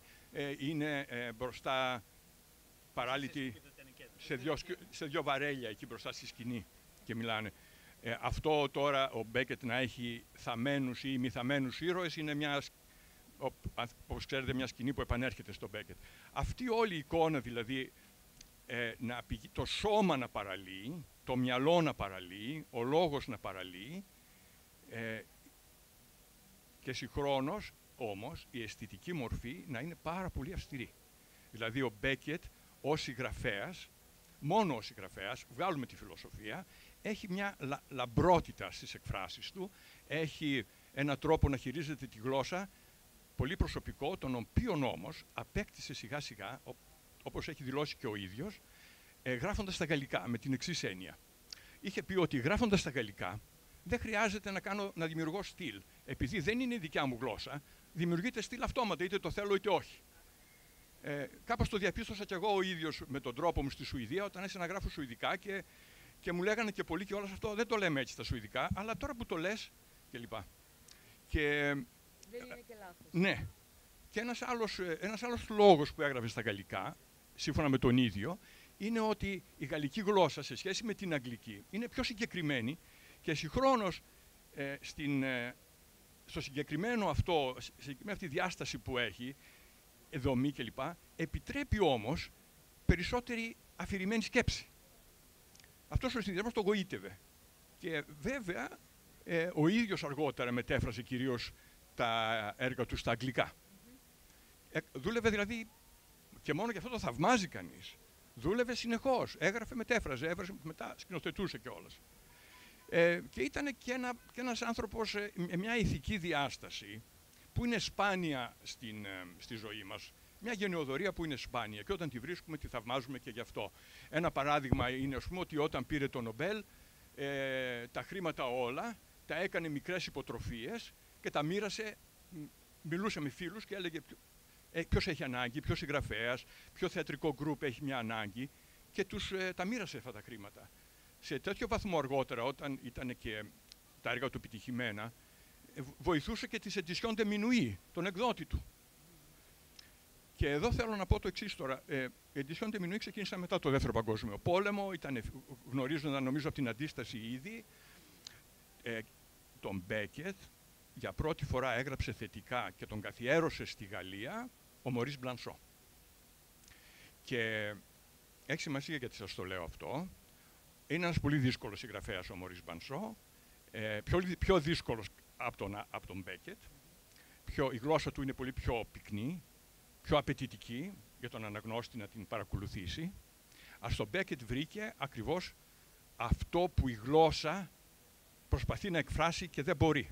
είναι μπροστά παράλυτοι σε δύο βαρέλια εκεί μπροστά στη σκηνή και μιλάνε. Αυτό τώρα ο Μπέκετ να έχει θαμμένους ή μη θαμμένους ήρωες είναι όπως ξέρετε, μια σκηνή που επανέρχεται στο Μπέκετ. Αυτή όλη η εικόνα δηλαδή, το σώμα να παραλύει, το μυαλό να παραλύει, ο λόγος να παραλύει, και συγχρόνως όμως η αισθητική μορφή να είναι πάρα πολύ αυστηρή. Δηλαδή ο Μπέκετ ως συγγραφέας, μόνο ως συγγραφέας, βγάλουμε τη φιλοσοφία, έχει μια λαμπρότητα στις εκφράσεις του, έχει έναν τρόπο να χειρίζεται τη γλώσσα πολύ προσωπικό, τον οποίον όμως απέκτησε σιγά σιγά, όπως έχει δηλώσει και ο ίδιος, γράφοντας στα γαλλικά, με την εξής έννοια. Είχε πει ότι γράφοντας στα γαλλικά δεν χρειάζεται να δημιουργώ στυλ. Επειδή δεν είναι η δικιά μου γλώσσα, δημιουργείται στυλ αυτόματα, είτε το θέλω είτε όχι. Κάπως το διαπίστωσα κι εγώ ο ίδιος με τον τρόπο μου στη Σουηδία, όταν άρχισα να γράφω σουηδικά και μου λέγανε και πολλοί και όλα αυτό, δεν το λέμε έτσι στα σουηδικά, αλλά τώρα που το λες κλπ. Δεν είναι και λάθος. Ναι. Και ένας άλλος λόγος που έγραφε στα γαλλικά, σύμφωνα με τον ίδιο, είναι ότι η γαλλική γλώσσα σε σχέση με την αγγλική είναι πιο συγκεκριμένη και συγχρόνως στο συγκεκριμένο αυτό, σε αυτή τη διάσταση που έχει, δομή κλπ, επιτρέπει όμως περισσότερη αφηρημένη σκέψη. Αυτός ο συνδυασμός το γοήτευε. Και βέβαια ο ίδιος αργότερα μετέφρασε κυρίως τα έργα του στα αγγλικά. Δούλευε δηλαδή, και μόνο γι' αυτό το θαυμάζει κανείς, δούλευε συνεχώς, έγραφε, μετέφραζε, μετά σκηνοθετούσε κιόλας. Και ήταν και ένας άνθρωπος με μια ηθική διάσταση που είναι σπάνια στη ζωή μας. Μια γενεοδορία που είναι σπάνια και όταν τη βρίσκουμε τη θαυμάζουμε και γι' αυτό. Ένα παράδειγμα είναι, ας πούμε, ότι όταν πήρε το Νομπέλ, τα χρήματα όλα τα έκανε μικρές υποτροφίες και τα μοίρασε, μιλούσε με φίλους και έλεγε ποιος έχει ανάγκη, ποιος συγγραφέας, ποιο θεατρικό γκρουπ έχει μια ανάγκη και τα μοίρασε αυτά τα χρήματα. Σε τέτοιο βαθμό αργότερα, όταν ήταν και τα έργα του επιτυχημένα, βοηθούσε και τις Editions de Minuit, τον εκδότη του. Και εδώ θέλω να πω το εξής τώρα. Οι Editions de Minuit ξεκίνησαν μετά το Δεύτερο Παγκόσμιο Πόλεμο, γνωρίζονταν νομίζω από την αντίσταση ήδη. Τον Μπέκετ για πρώτη φορά έγραψε θετικά και τον καθιέρωσε στη Γαλλία ο Μωρίς Μπλανσό. Και έχει σημασία γιατί σας το λέω αυτό. Είναι ένας πολύ δύσκολος συγγραφέας ο Μωρίς Μπλανσό, πιο δύσκολος από τον Μπέκετ. Η γλώσσα του είναι πολύ πιο πυκνή, πιο απαιτητική για τον αναγνώστη να την παρακολουθήσει. Στον Μπέκετ βρήκε ακριβώς αυτό που η γλώσσα προσπαθεί να εκφράσει και δεν μπορεί.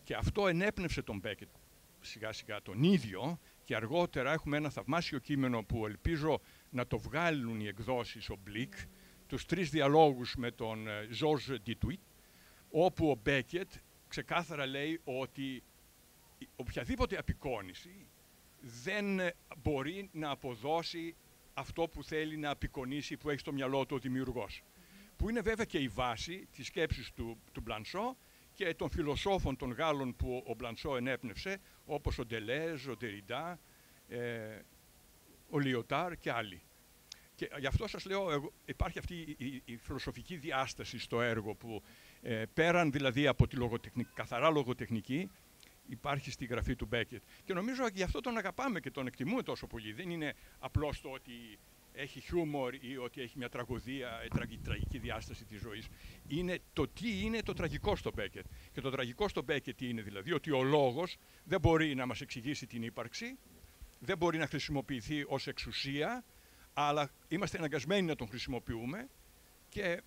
Και αυτό ενέπνευσε τον Μπέκετ σιγά σιγά τον ίδιο και αργότερα έχουμε ένα θαυμάσιο κείμενο που ελπίζω να το βγάλουν οι εκδόσεις ο Μπλικ, τους 3 διαλόγους με τον Georges Dituit, όπου ο Μπέκετ ξεκάθαρα λέει ότι οποιαδήποτε απεικόνηση δεν μπορεί να αποδώσει αυτό που θέλει να απεικονίσει, που έχει στο μυαλό του ο δημιουργός. Που είναι βέβαια και η βάση της σκέψης του Μπλανσό και των φιλοσόφων των Γάλλων που ο Μπλανσό ενέπνευσε, όπως ο Ντελέζ, ο Ντεριντά, ο Λιωτάρ και άλλοι. Και γι' αυτό σας λέω, υπάρχει αυτή η φιλοσοφική διάσταση στο έργο που πέραν δηλαδή από τη καθαρά λογοτεχνική, υπάρχει στη γραφή του Μπέκετ. Και νομίζω γι' αυτό τον αγαπάμε και τον εκτιμούμε τόσο πολύ. Δεν είναι απλώς το ότι έχει χιούμορ ή ότι έχει μια τραγωδία, τραγική διάσταση της ζωής. Είναι το τι είναι το τραγικό στο Μπέκετ. Και το τραγικό στο Μπέκετ είναι δηλαδή ότι ο λόγος δεν μπορεί να μας εξηγήσει την ύπαρξη, δεν μπορεί να χρησιμοποιηθεί ως εξουσία, αλλά είμαστε αναγκασμένοι να τον χρησιμοποιούμε και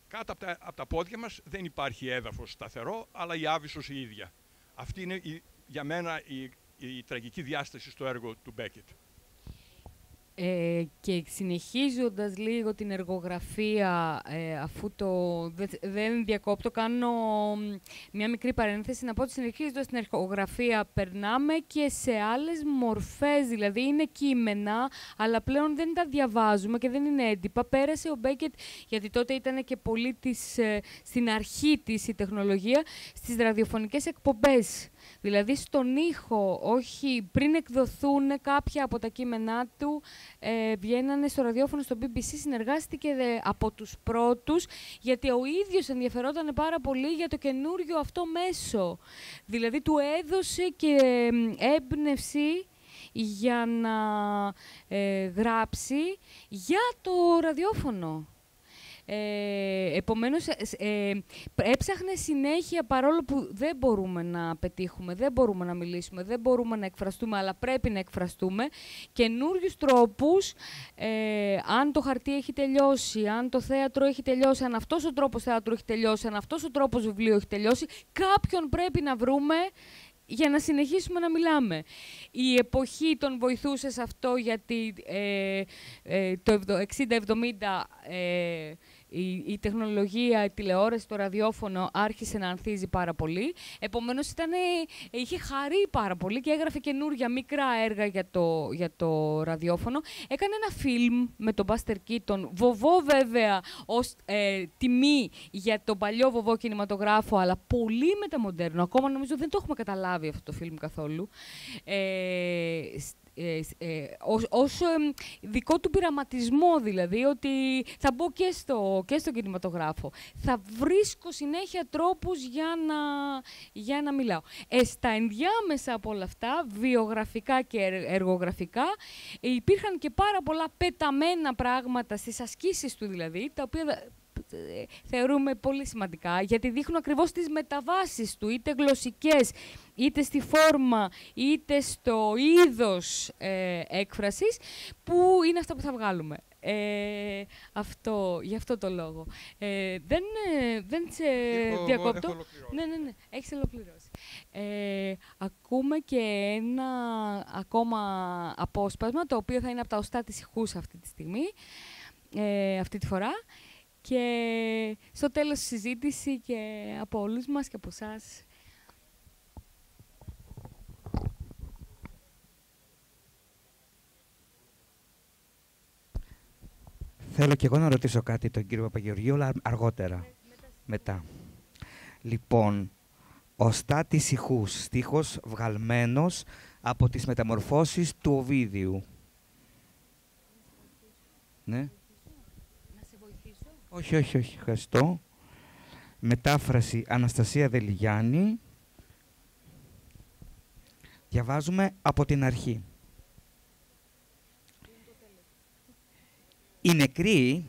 κάτω από τα πόδια μας δεν υπάρχει έδαφος σταθερό, αλλά η άβυσσος η ίδια. Αυτή είναι για μένα η τραγική διάσταση στο έργο του Μπέκετ. Και συνεχίζοντας λίγο την εργογραφία, αφού δεν διακόπτω, κάνω μια μικρή παρένθεση να πω ότι συνεχίζοντας την εργογραφία περνάμε και σε άλλες μορφές, δηλαδή είναι κείμενα, αλλά πλέον δεν τα διαβάζουμε και δεν είναι έντυπα. Πέρασε ο Μπέκετ, γιατί τότε ήταν και πολύ στην αρχή της η τεχνολογία, στις ραδιοφωνικές εκπομπές. Δηλαδή στον ήχο, όχι πριν εκδοθούν κάποια από τα κείμενά του, βγαίνανε στο ραδιόφωνο, στο BBC, συνεργάστηκε από τους πρώτους, γιατί ο ίδιος ενδιαφερόταν πάρα πολύ για το καινούριο αυτό μέσο. Δηλαδή του έδωσε και έμπνευση για να γράψει για το ραδιόφωνο. Επομένως, έψαχνε συνέχεια, παρόλο που δεν μπορούμε να πετύχουμε, δεν μπορούμε να μιλήσουμε, δεν μπορούμε να εκφραστούμε, αλλά πρέπει να εκφραστούμε, καινούριους τρόπους, αν το χαρτί έχει τελειώσει, αν το θέατρο έχει τελειώσει, αν αυτός ο τρόπος θέατρου έχει τελειώσει, αν αυτός ο τρόπος βιβλίου έχει τελειώσει, κάποιον πρέπει να βρούμε για να συνεχίσουμε να μιλάμε. Η εποχή τον βοηθούσε σε αυτό, γιατί το 60-70 η τεχνολογία, η τηλεόραση, το ραδιόφωνο άρχισε να ανθίζει πάρα πολύ. Επομένως είχε χαρεί πάρα πολύ και έγραφε καινούργια μικρά έργα για το ραδιόφωνο. Έκανε ένα φιλμ με τον Buster Keaton, βοβό βέβαια, ως τιμή για τον παλιό βοβό κινηματογράφο, αλλά πολύ μεταμοντέρνο. Ακόμα νομίζω δεν το έχουμε καταλάβει αυτό το φιλμ καθόλου. Ως δικό του πειραματισμό, δηλαδή, ότι θα μπω και στο κινηματογράφο. Θα βρίσκω συνέχεια τρόπους για να μιλάω. Στα ενδιάμεσα από όλα αυτά, βιογραφικά και εργογραφικά, υπήρχαν και πάρα πολλά πεταμένα πράγματα στις ασκήσεις του, δηλαδή, τα οποία θεωρούμε πολύ σημαντικά, γιατί δείχνουν ακριβώς τις μεταβάσεις του, είτε γλωσσικές, είτε στη φόρμα, είτε στο είδος έκφρασης, που είναι αυτά που θα βγάλουμε. Γι' αυτό το λόγο. Δεν σε διακόπτω. Ναι, έχεις ολοκληρώσει. Ακούμε και ένα ακόμα απόσπασμα, το οποίο θα είναι από τα οστά της ηχούς αυτή τη στιγμή, αυτή τη φορά. Και στο τέλος της συζήτηση και από όλους μας και από εσάς. Θέλω και εγώ να ρωτήσω κάτι τον κύριο Παπαγεωργίου, αλλά αργότερα. Μετά. Λοιπόν, οστά της ηχούς, στίχος βγαλμένος από τις μεταμορφώσεις του Οβίδιου. Ναι. Όχι, ευχαριστώ. Μετάφραση Αναστασία Δελιγιάννη. Διαβάζουμε από την αρχή. Οι νεκροί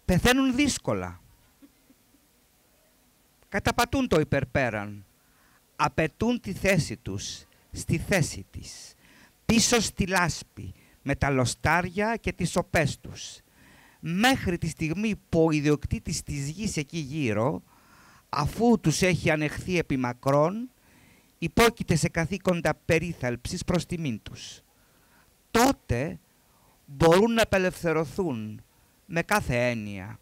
πεθαίνουν δύσκολα. Καταπατούν το υπερπέραν. Απαιτούν τη θέση τους στη θέση της. Πίσω στη λάσπη με τα λοστάρια και τις σοπές τους. Μέχρι τη στιγμή που ο ιδιοκτήτης της γης εκεί γύρω, αφού τους έχει ανεχθεί επί μακρόν, υπόκειται σε καθήκοντα περίθαλψης προς τιμήν τους. Τότε μπορούν να απελευθερωθούν με κάθε έννοια.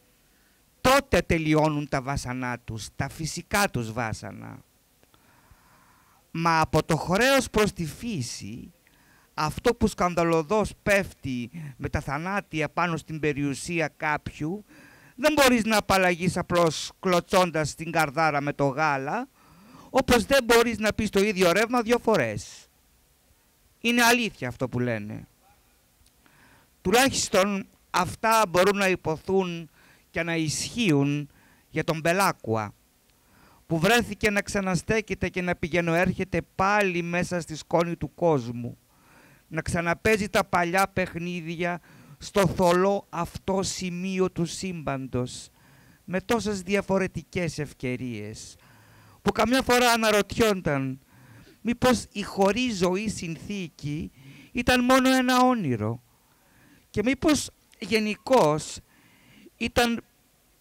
Τότε τελειώνουν τα βάσανά τους, τα φυσικά τους βάσανα. Μα από το χρέος προς τη φύση, αυτό που σκανδαλωδώς πέφτει με τα θανάτια πάνω στην περιουσία κάποιου, δεν μπορείς να απαλλαγείς απλώς κλωτσώντας την καρδάρα με το γάλα, όπως δεν μπορείς να πεις το ίδιο ρεύμα 2 φορές. Είναι αλήθεια αυτό που λένε. Τουλάχιστον αυτά μπορούν να υποθούν και να ισχύουν για τον Μπελάκουα, που βρέθηκε να ξαναστέκεται και να πηγαινοέρχεται πάλι μέσα στη σκόνη του κόσμου, να ξαναπέζει τα παλιά παιχνίδια στο θολό αυτό σημείο του σύμπαντος, με τόσες διαφορετικές ευκαιρίες, που καμιά φορά αναρωτιόνταν μήπως η χωρίς ζωή συνθήκη ήταν μόνο ένα όνειρο και μήπως γενικώς ήταν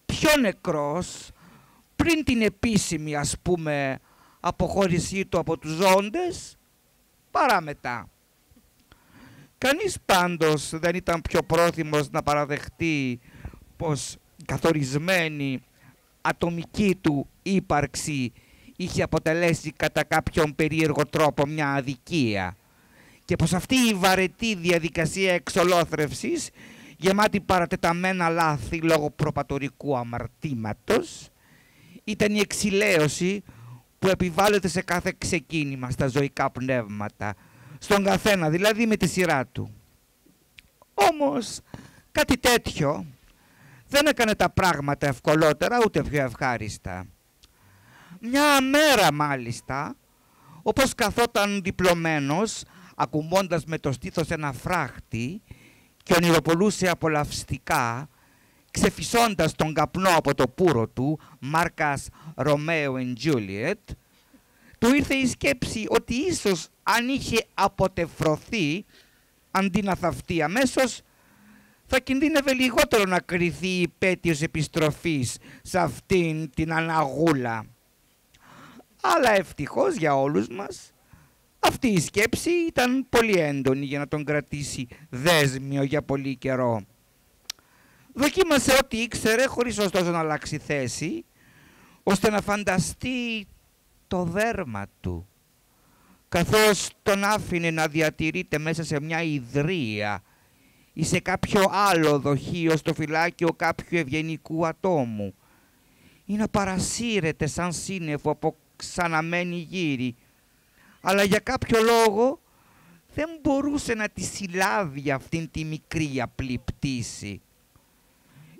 πιο νεκρός πριν την επίσημη, ας πούμε, αποχώρησή του από τους ζώντες παρά μετά. Κανείς πάντως δεν ήταν πιο πρόθυμος να παραδεχτεί πως η καθορισμένη ατομική του ύπαρξη είχε αποτελέσει κατά κάποιον περίεργο τρόπο μια αδικία και πως αυτή η βαρετή διαδικασία εξολόθρευσης, γεμάτη παρατεταμένα λάθη λόγω προπατορικού αμαρτήματος, ήταν η εξηλαίωση που επιβάλλεται σε κάθε ξεκίνημα στα ζωικά πνεύματα, στον καθένα δηλαδή με τη σειρά του. Όμως κάτι τέτοιο δεν έκανε τα πράγματα ευκολότερα ούτε πιο ευχάριστα. Μια μέρα μάλιστα, όπως καθόταν διπλωμένος, ακουμώντας με το στήθος ένα φράχτη και ονειροπολούσε απολαυστικά, ξεφυσώντας τον καπνό από το πούρο του, μάρκας Romeo and Juliet, του ήρθε η σκέψη ότι ίσως αν είχε αποτεφρωθεί, αντί να θαυτεί αμέσως, θα κινδύνευε λιγότερο να κριθεί η υπέτειος επιστροφής σε αυτήν την αναγούλα. Αλλά ευτυχώς για όλους μας, αυτή η σκέψη ήταν πολύ έντονη για να τον κρατήσει δέσμιο για πολύ καιρό. Δοκίμασε ό,τι ήξερε χωρίς ωστόσο να αλλάξει θέση, ώστε να φανταστεί το δέρμα του, καθώς τον άφηνε να διατηρείται μέσα σε μια ιδρία ή σε κάποιο άλλο δοχείο στο φυλάκιο κάποιου ευγενικού ατόμου, ή να παρασύρεται σαν σύννεφο από ξαναμένη γύρι, αλλά για κάποιο λόγο δεν μπορούσε να τη συλλάβει αυτήν τη μικρή απλή πτήση.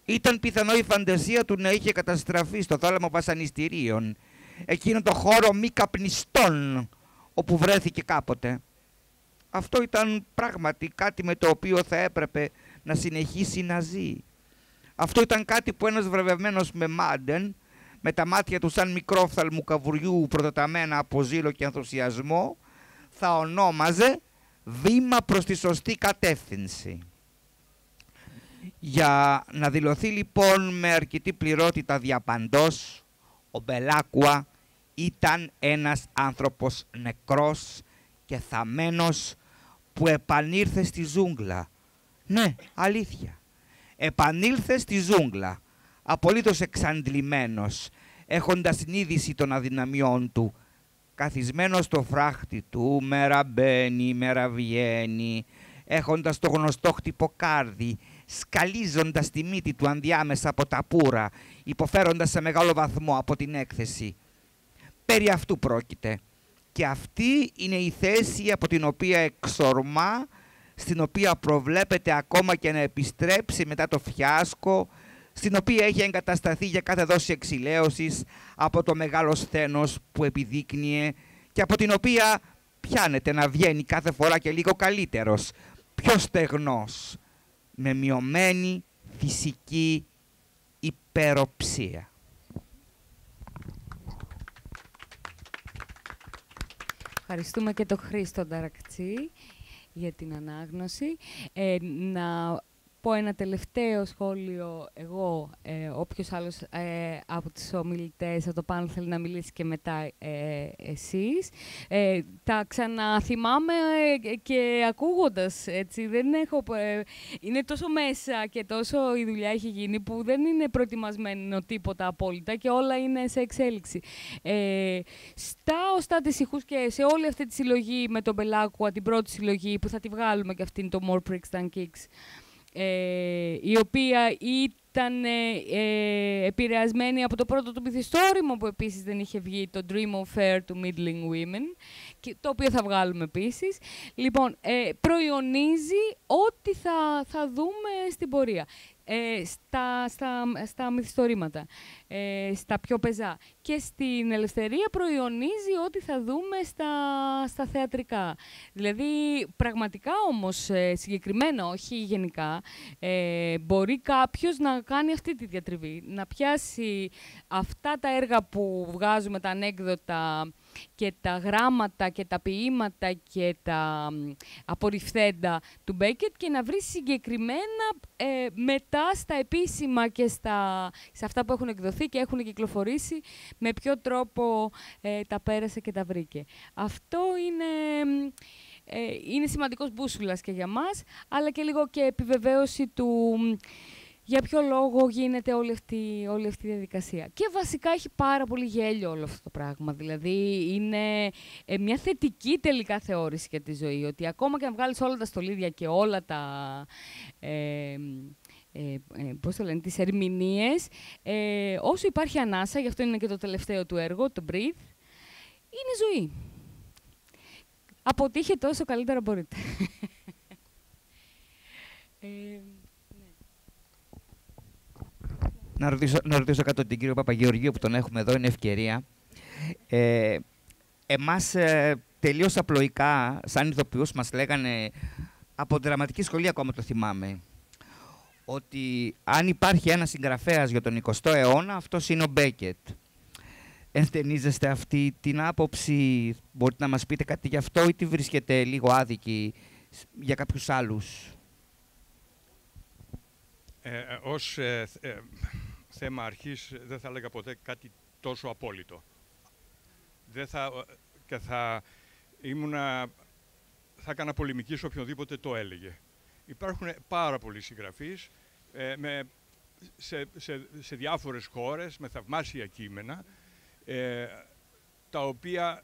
Ήταν πιθανό η φαντασία του να είχε καταστραφεί στο θάλαμο βασανιστήριων, εκείνο το χώρο μη καπνιστών όπου βρέθηκε κάποτε. Αυτό ήταν πράγματι κάτι με το οποίο θα έπρεπε να συνεχίσει να ζει. Αυτό ήταν κάτι που ένας βραβευμένος με μάντεν, με τα μάτια του σαν μικρόφθαλμου καβουριού προτεταμένα από ζήλο και ενθουσιασμό, θα ονόμαζε βήμα προς τη σωστή κατεύθυνση. Για να δηλωθεί λοιπόν με αρκετή πληρότητα διαπαντός, ο Μπελάκουα ήταν ένας άνθρωπος νεκρός και θαμμένος που επανήλθε στη ζούγκλα. Ναι, αλήθεια. Επανήλθε στη ζούγκλα, απολύτως εξαντλημένος, έχοντας συνείδηση των αδυναμιών του, καθισμένος στο φράχτη του, μέρα μπαίνει, μέρα βγαίνει, έχοντας το γνωστό χτυποκάρδι, σκαλίζοντας τη μύτη του ανδιάμεσα από τα πουρα, υποφέροντας σε μεγάλο βαθμό από την έκθεση. Περί αυτού πρόκειται. Και αυτή είναι η θέση από την οποία εξορμά, στην οποία προβλέπεται ακόμα και να επιστρέψει μετά το φιάσκο, στην οποία έχει εγκατασταθεί για κάθε δόση εξηλαίωσης από το μεγάλο σθένος που επιδείκνυε και από την οποία πιάνεται να βγαίνει κάθε φορά και λίγο καλύτερος, πιο στεγνός, με μειωμένη φυσική υπεροψία. Ευχαριστούμε και τον Χρήστο Νταρακτσή για την ανάγνωση. Να πω ένα τελευταίο σχόλιο εγώ, όποιος άλλος από τους ομιλητές από το πάνελ θέλει να μιλήσει και μετά εσείς. Τα ξαναθυμάμαι και ακούγοντας, έτσι, δεν έχω, είναι τόσο μέσα και τόσο η δουλειά έχει γίνει που δεν είναι προετοιμασμένο τίποτα απόλυτα και όλα είναι σε εξέλιξη. Στα οστά της ηχούς και σε όλη αυτή τη συλλογή με τον Μπελάκουα, την πρώτη συλλογή που θα τη βγάλουμε και αυτήν, το More Pricks Than Kicks, η οποία ήταν επηρεασμένη από το πρώτο του μυθιστόρημα που επίσης δεν είχε βγει, το Dream of Fair to Middling Women, το οποίο θα βγάλουμε επίσης. Λοιπόν, προϊονίζει ό,τι θα δούμε στην πορεία. στα μυθιστορήματα, στα πιο πεζά. Και στην ελευθερία προϊονίζει ό,τι θα δούμε στα θεατρικά. Δηλαδή, πραγματικά όμως, συγκεκριμένα, όχι γενικά, μπορεί κάποιος να κάνει αυτή τη διατριβή. Να πιάσει αυτά τα έργα που βγάζουμε, τα ανέκδοτα και τα γράμματα και τα ποίηματα και τα απορριφθέντα του Μπέκετ και να βρει συγκεκριμένα μετά στα επίσημα και σε αυτά που έχουν εκδοθεί και έχουν κυκλοφορήσει με ποιο τρόπο τα πέρασε και τα βρήκε. Αυτό είναι σημαντικός μπούσουλας και για μας, αλλά και λίγο και επιβεβαίωση του για ποιο λόγο γίνεται όλη αυτή η διαδικασία. Και βασικά έχει πάρα πολύ γέλιο όλο αυτό το πράγμα. Δηλαδή είναι μια θετική τελικά θεώρηση για τη ζωή, ότι ακόμα και να βγάλεις όλα τα στολίδια και όλα τα πώς το λένε, τις ερμηνείες, όσο υπάρχει ανάσα, γι' αυτό είναι και το τελευταίο του έργο, το Breathe, είναι ζωή. Αποτύχετε όσο καλύτερα μπορείτε. Να ρωτήσω κάτω τον κύριο Παπαγεωργίου που τον έχουμε εδώ, είναι ευκαιρία. Εμάς τελείως απλοϊκά, σαν ηθοποιούς, μας λέγανε, από δραματική σχολή ακόμα το θυμάμαι, ότι αν υπάρχει ένας συγγραφέας για τον 20ο αιώνα, αυτός είναι ο Μπέκετ. Ενθενίζεστε αυτή την άποψη, μπορείτε να μας πείτε κάτι γι' αυτό ή τη βρίσκετε λίγο άδικη για κάποιους άλλους? Ως θέμα αρχής δεν θα έλεγα ποτέ κάτι τόσο απόλυτο. Θα έκανα πολεμική σε οποιονδήποτε το έλεγε. Υπάρχουν πάρα πολλοί συγγραφείς σε διάφορες χώρες με θαυμάσια κείμενα, τα οποία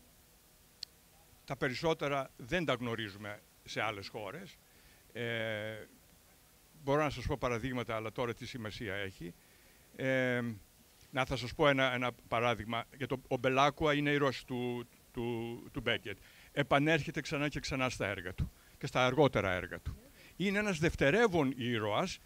τα περισσότερα δεν τα γνωρίζουμε σε άλλες χώρες. Μπορώ να σας πω παραδείγματα, αλλά τώρα τι σημασία έχει. Θα σας πω ένα παράδειγμα. Ο Μπελάκουα είναι ήρωας του Μπέκετ. Επανέρχεται ξανά και ξανά στα έργα του και στα αργότερα έργα του. Είναι ένας δευτερεύον ήρωας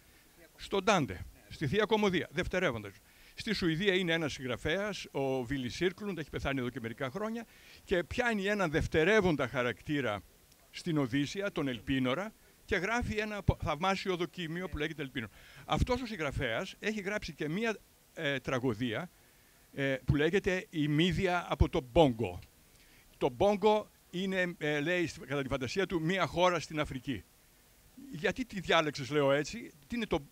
στον Ντάντε, στη Θεία Κομμωδία, δευτερεύοντας. Στη Σουηδία είναι ένας συγγραφέας, ο Βίλι Σίρκλουντ, έχει πεθάνει εδώ και μερικά χρόνια, και πιάνει έναν δευτερεύοντα χαρακτήρα στην Οδύσσεια, τον Ελπίνορα, και γράφει ένα θαυμάσιο δοκίμιο που λέγεται Ελπίνορα. Αυτός ο συγγραφέας έχει γράψει και μία τραγωδία που λέγεται «Η Μύδια από το Μπόγκο». Το Μπόγκο είναι, λέει κατά τη φαντασία του, μία χώρα στην Αφρική. Γιατί τη διάλεξες, λέω έτσι,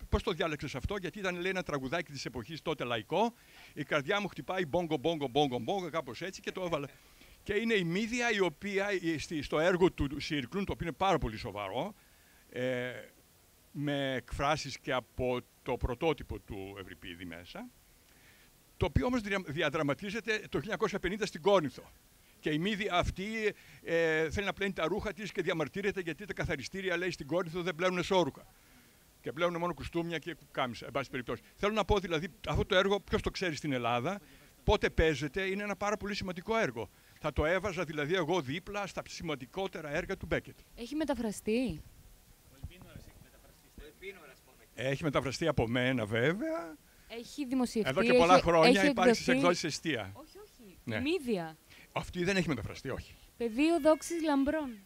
πώς το διάλεξες αυτό? Γιατί ήταν, λέει, ένα τραγουδάκι της εποχής τότε λαϊκό, η καρδιά μου χτυπάει μπόγκο, μπόγκο, μπόγκο, μπόγκο, κάπως έτσι, και το έβαλα. Και είναι η Μύδια, η οποία στο έργο του Σίρκλουν, το οποίο είναι πάρα πολύ σοβαρό, με εκφράσεις και από το πρωτότυπο του Ευρυπίδη μέσα, το οποίο όμως διαδραματίζεται το 1950 στην Κόρινθο. Και η Μύδια αυτή θέλει να πλένει τα ρούχα της και διαμαρτύρεται γιατί τα καθαριστήρια, λέει, στην Κόρινθο δεν πλένουν σόρουχα. Και πλένουν μόνο κουστούμια και κουκάμισα, εν πάση περιπτώσει. Θέλω να πω δηλαδή, αυτό το έργο, ποιος το ξέρει στην Ελλάδα, πότε παίζεται, είναι ένα πάρα πολύ σημαντικό έργο. Θα το έβαζα δηλαδή εγώ δίπλα στα σημαντικότερα έργα του Μπέκετ. Έχει μεταφραστεί? Έχει μεταφραστεί από μένα, βέβαια. Έχει δημοσιευτεί? Εδώ και πολλά χρόνια υπάρχει στις εκδόσεις Εστία. Όχι, όχι. Ναι. Η Μύδια. Αυτή δεν έχει μεταφραστεί, όχι. Πεδίο δόξης λαμπρών.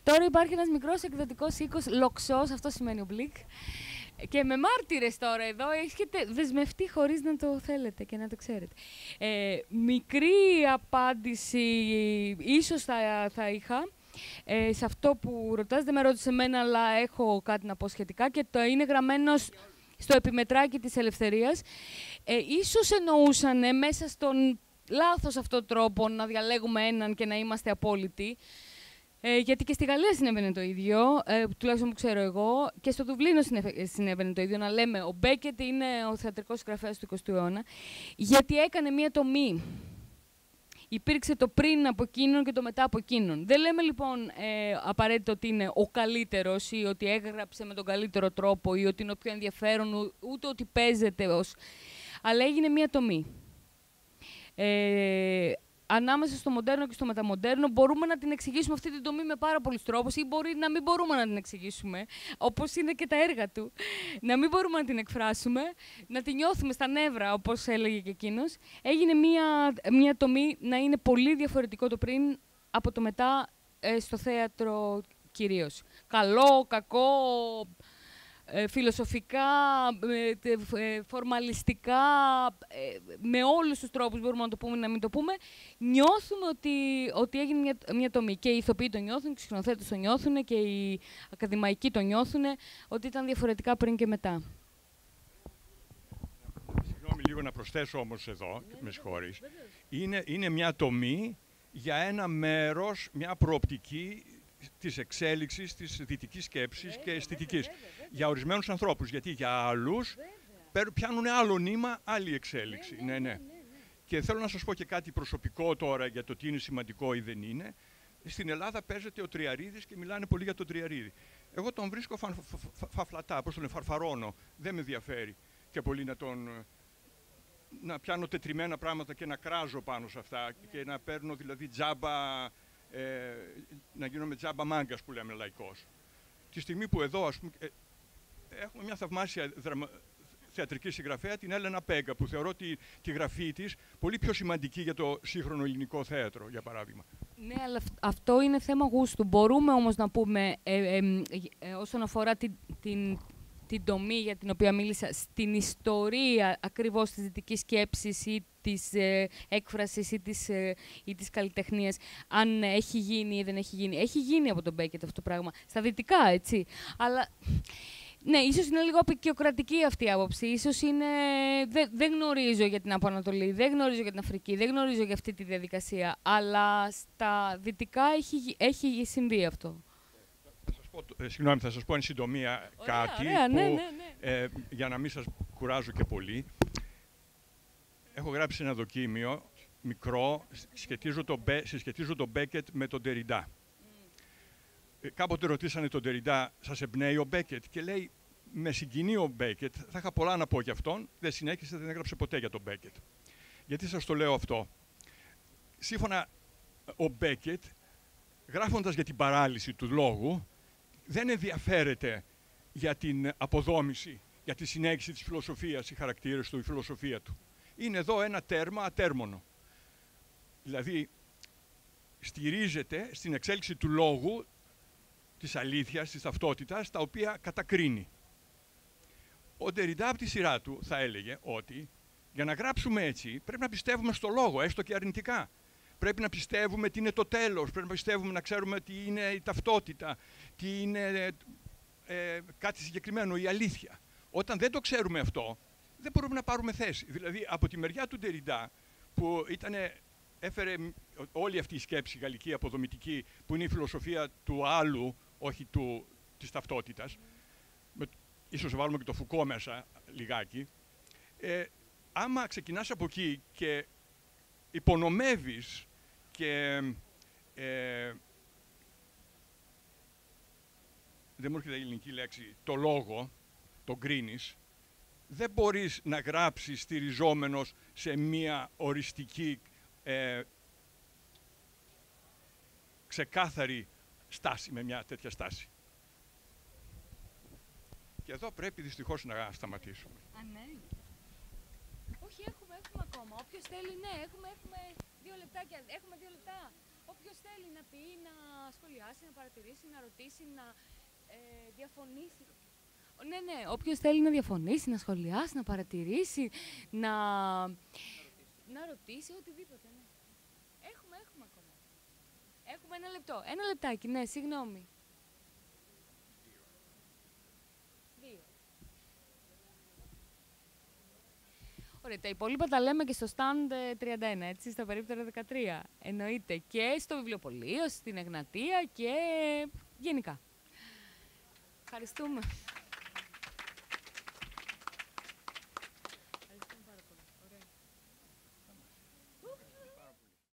Τώρα υπάρχει ένας μικρός εκδοτικός οίκος, Λοξός, αυτό σημαίνει ο Μπλικ. Και με μάρτυρες τώρα εδώ, έχετε δεσμευτεί χωρίς να το θέλετε και να το ξέρετε. Μικρή απάντηση ίσως θα είχα σε αυτό που ρωτάς. Δεν με ρώτησε εμένα, αλλά έχω κάτι να πω σχετικά και το είναι γραμμένο στο επιμετράκι της ελευθερίας. Ίσως εννοούσανε μέσα στον λάθος αυτό τρόπο να διαλέγουμε έναν και να είμαστε απόλυτοι. Γιατί και στη Γαλλία συνέβαινε το ίδιο, τουλάχιστον που ξέρω εγώ, και στο Δουβλίνο συνέβαινε το ίδιο, να λέμε ο Μπέκετ είναι ο θεατρικός συγγραφέας του 20ου αιώνα, γιατί έκανε μία τομή. Υπήρξε το πριν από εκείνον και το μετά από εκείνον. Δεν λέμε λοιπόν απαραίτητο ότι είναι ο καλύτερος ή ότι έγραψε με τον καλύτερο τρόπο ή ότι είναι ο πιο ενδιαφέρον, ούτε ότι παίζεται ως... Αλλά έγινε μία τομή. ανάμεσα στο μοντέρνο και στο μεταμοντέρνο μπορούμε να την εξηγήσουμε αυτή την τομή με πάρα πολλούς τρόπους ή μπορεί να μην μπορούμε να την εξηγήσουμε, όπως είναι και τα έργα του. Να μην μπορούμε να την εκφράσουμε, να την νιώθουμε στα νεύρα, όπως έλεγε και εκείνος. Έγινε μια τομή να είναι πολύ διαφορετικό το πριν από το μετά στο θέατρο κυρίως. Καλό, κακό, φιλοσοφικά, φορμαλιστικά, με όλους τους τρόπους μπορούμε να το πούμε, να μην το πούμε, νιώθουμε ότι έγινε μια τομή. Και οι ηθοποιοί το νιώθουν, και οι σκηνοθέτες το νιώθουν, και οι ακαδημαϊκοί το νιώθουν, ότι ήταν διαφορετικά πριν και μετά. Συγγνώμη λίγο να προσθέσω όμως εδώ, με συγχωρείς. Είναι μια τομή για ένα μέρος, μια προοπτική της εξέλιξης της δυτικής σκέψης και αισθητικής. Για ορισμένους ανθρώπους, γιατί για άλλους πιάνουν άλλο νήμα, άλλη εξέλιξη. Ναι. Και θέλω να σας πω και κάτι προσωπικό τώρα για το τι είναι σημαντικό ή δεν είναι. Στην Ελλάδα παίζεται ο Τριαρίδης και μιλάνε πολύ για τον Τριαρίδη. Εγώ τον βρίσκω φαφλατά, πώς τον φαρφαρώνω. Δεν με ενδιαφέρει και πολύ να πιάνω τετριμένα πράγματα και να κράζω πάνω σε αυτά και να παίρνω δηλαδή τζάμπα, να γίνομαι τζάμπα μάγκας που λέμε λαϊκός. Τη στιγμή που εδώ, ας πούμε, έχουμε μια θαυμάσια θεατρική συγγραφέα, την Έλενα Πέγκα, που θεωρώ τη γραφή της πολύ πιο σημαντική για το σύγχρονο ελληνικό θέατρο, για παράδειγμα. Ναι, αλλά αυτό είναι θέμα γούστου. Μπορούμε όμως να πούμε, όσον αφορά την τομή για την οποία μίλησα, στην ιστορία ακριβώς της δυτικής σκέψης ή της έκφρασης ή της καλλιτεχνίας, αν έχει γίνει ή δεν έχει γίνει. Έχει γίνει από τον Μπέκετ αυτό το πράγμα. Στα δυτικά, έτσι. Αλλά ναι, ίσως είναι λίγο απεικιοκρατική αυτή η άποψη. Ίσως είναι. Δεν γνωρίζω για την Αποανατολή, δεν γνωρίζω για την Αφρική, δεν γνωρίζω για αυτή τη διαδικασία. Αλλά στα δυτικά έχει συμβεί αυτό. Συγγνώμη, θα σας πω εν συντομία κάτι ωραία, που, ναι. Για να μην σας κουράζω και πολύ. Έχω γράψει ένα δοκίμιο μικρό, συσχετίζω τον Μπέκετ με τον Ντεριντά. Κάποτε ρωτήσανε τον Ντεριντά, σας εμπνέει ο Μπέκετ? Και λέει, με συγκινεί ο Μπέκετ, θα είχα πολλά να πω για αυτόν, δεν συνέχισε, δεν έγραψε ποτέ για τον Μπέκετ. Γιατί σας το λέω αυτό? Σύμφωνα ο Μπέκετ, γράφοντας για την παράλυση του λόγου, δεν ενδιαφέρεται για την αποδόμηση, για τη συνέχιση της φιλοσοφίας, οι χαρακτήρες του, η φιλοσοφία του. Είναι εδώ ένα τέρμα ατέρμονο. Δηλαδή, στηρίζεται στην εξέλιξη του λόγου, της αλήθειας, της ταυτότητας, τα οποία κατακρίνει. Ο Ντεριντά από τη σειρά του θα έλεγε ότι για να γράψουμε έτσι πρέπει να πιστεύουμε στο λόγο, έστω και αρνητικά. Πρέπει να πιστεύουμε τι είναι το τέλος, πρέπει να πιστεύουμε να ξέρουμε τι είναι η ταυτότητα, τι είναι κάτι συγκεκριμένο, η αλήθεια. Όταν δεν το ξέρουμε αυτό, δεν μπορούμε να πάρουμε θέση. Δηλαδή, από τη μεριά του Ντεριντά, που έφερε όλη αυτή η σκέψη γαλλική, αποδομητική, που είναι η φιλοσοφία του άλλου, όχι της ταυτότητας, ίσως βάλουμε και το Φουκώ μέσα λιγάκι, άμα ξεκινάς από εκεί και υπονομεύεις και δεν μου έρχεται η ελληνική λέξη, το λόγο, το κρίνεις, δεν μπορείς να γράψεις στηριζόμενος σε μία οριστική, ξεκάθαρη στάση, με μια τέτοια στάση. Και εδώ πρέπει δυστυχώς να σταματήσουμε. Ναι. Όχι, έχουμε ακόμα. Όποιος θέλει, ναι, έχουμε 2 λεπτάκια. Έχουμε 2 λεπτά. Όποιος θέλει να πει, να σχολιάσει, να παρατηρήσει, να ρωτήσει, να διαφωνήσει. Ναι, όποιος θέλει να διαφωνήσει, να σχολιάσει, να παρατηρήσει, να ρωτήσει, οτιδήποτε, ναι. Έχουμε ακόμα. Έχουμε 1 λεπτό. 1 λεπτάκι, ναι, συγγνώμη. 2. Ωραία, τα υπόλοιπα τα λέμε και στο stand 31, έτσι, στα περίπτερα 13. Εννοείται και στο βιβλιοπωλείο, στην Εγνατία και γενικά. Ευχαριστούμε.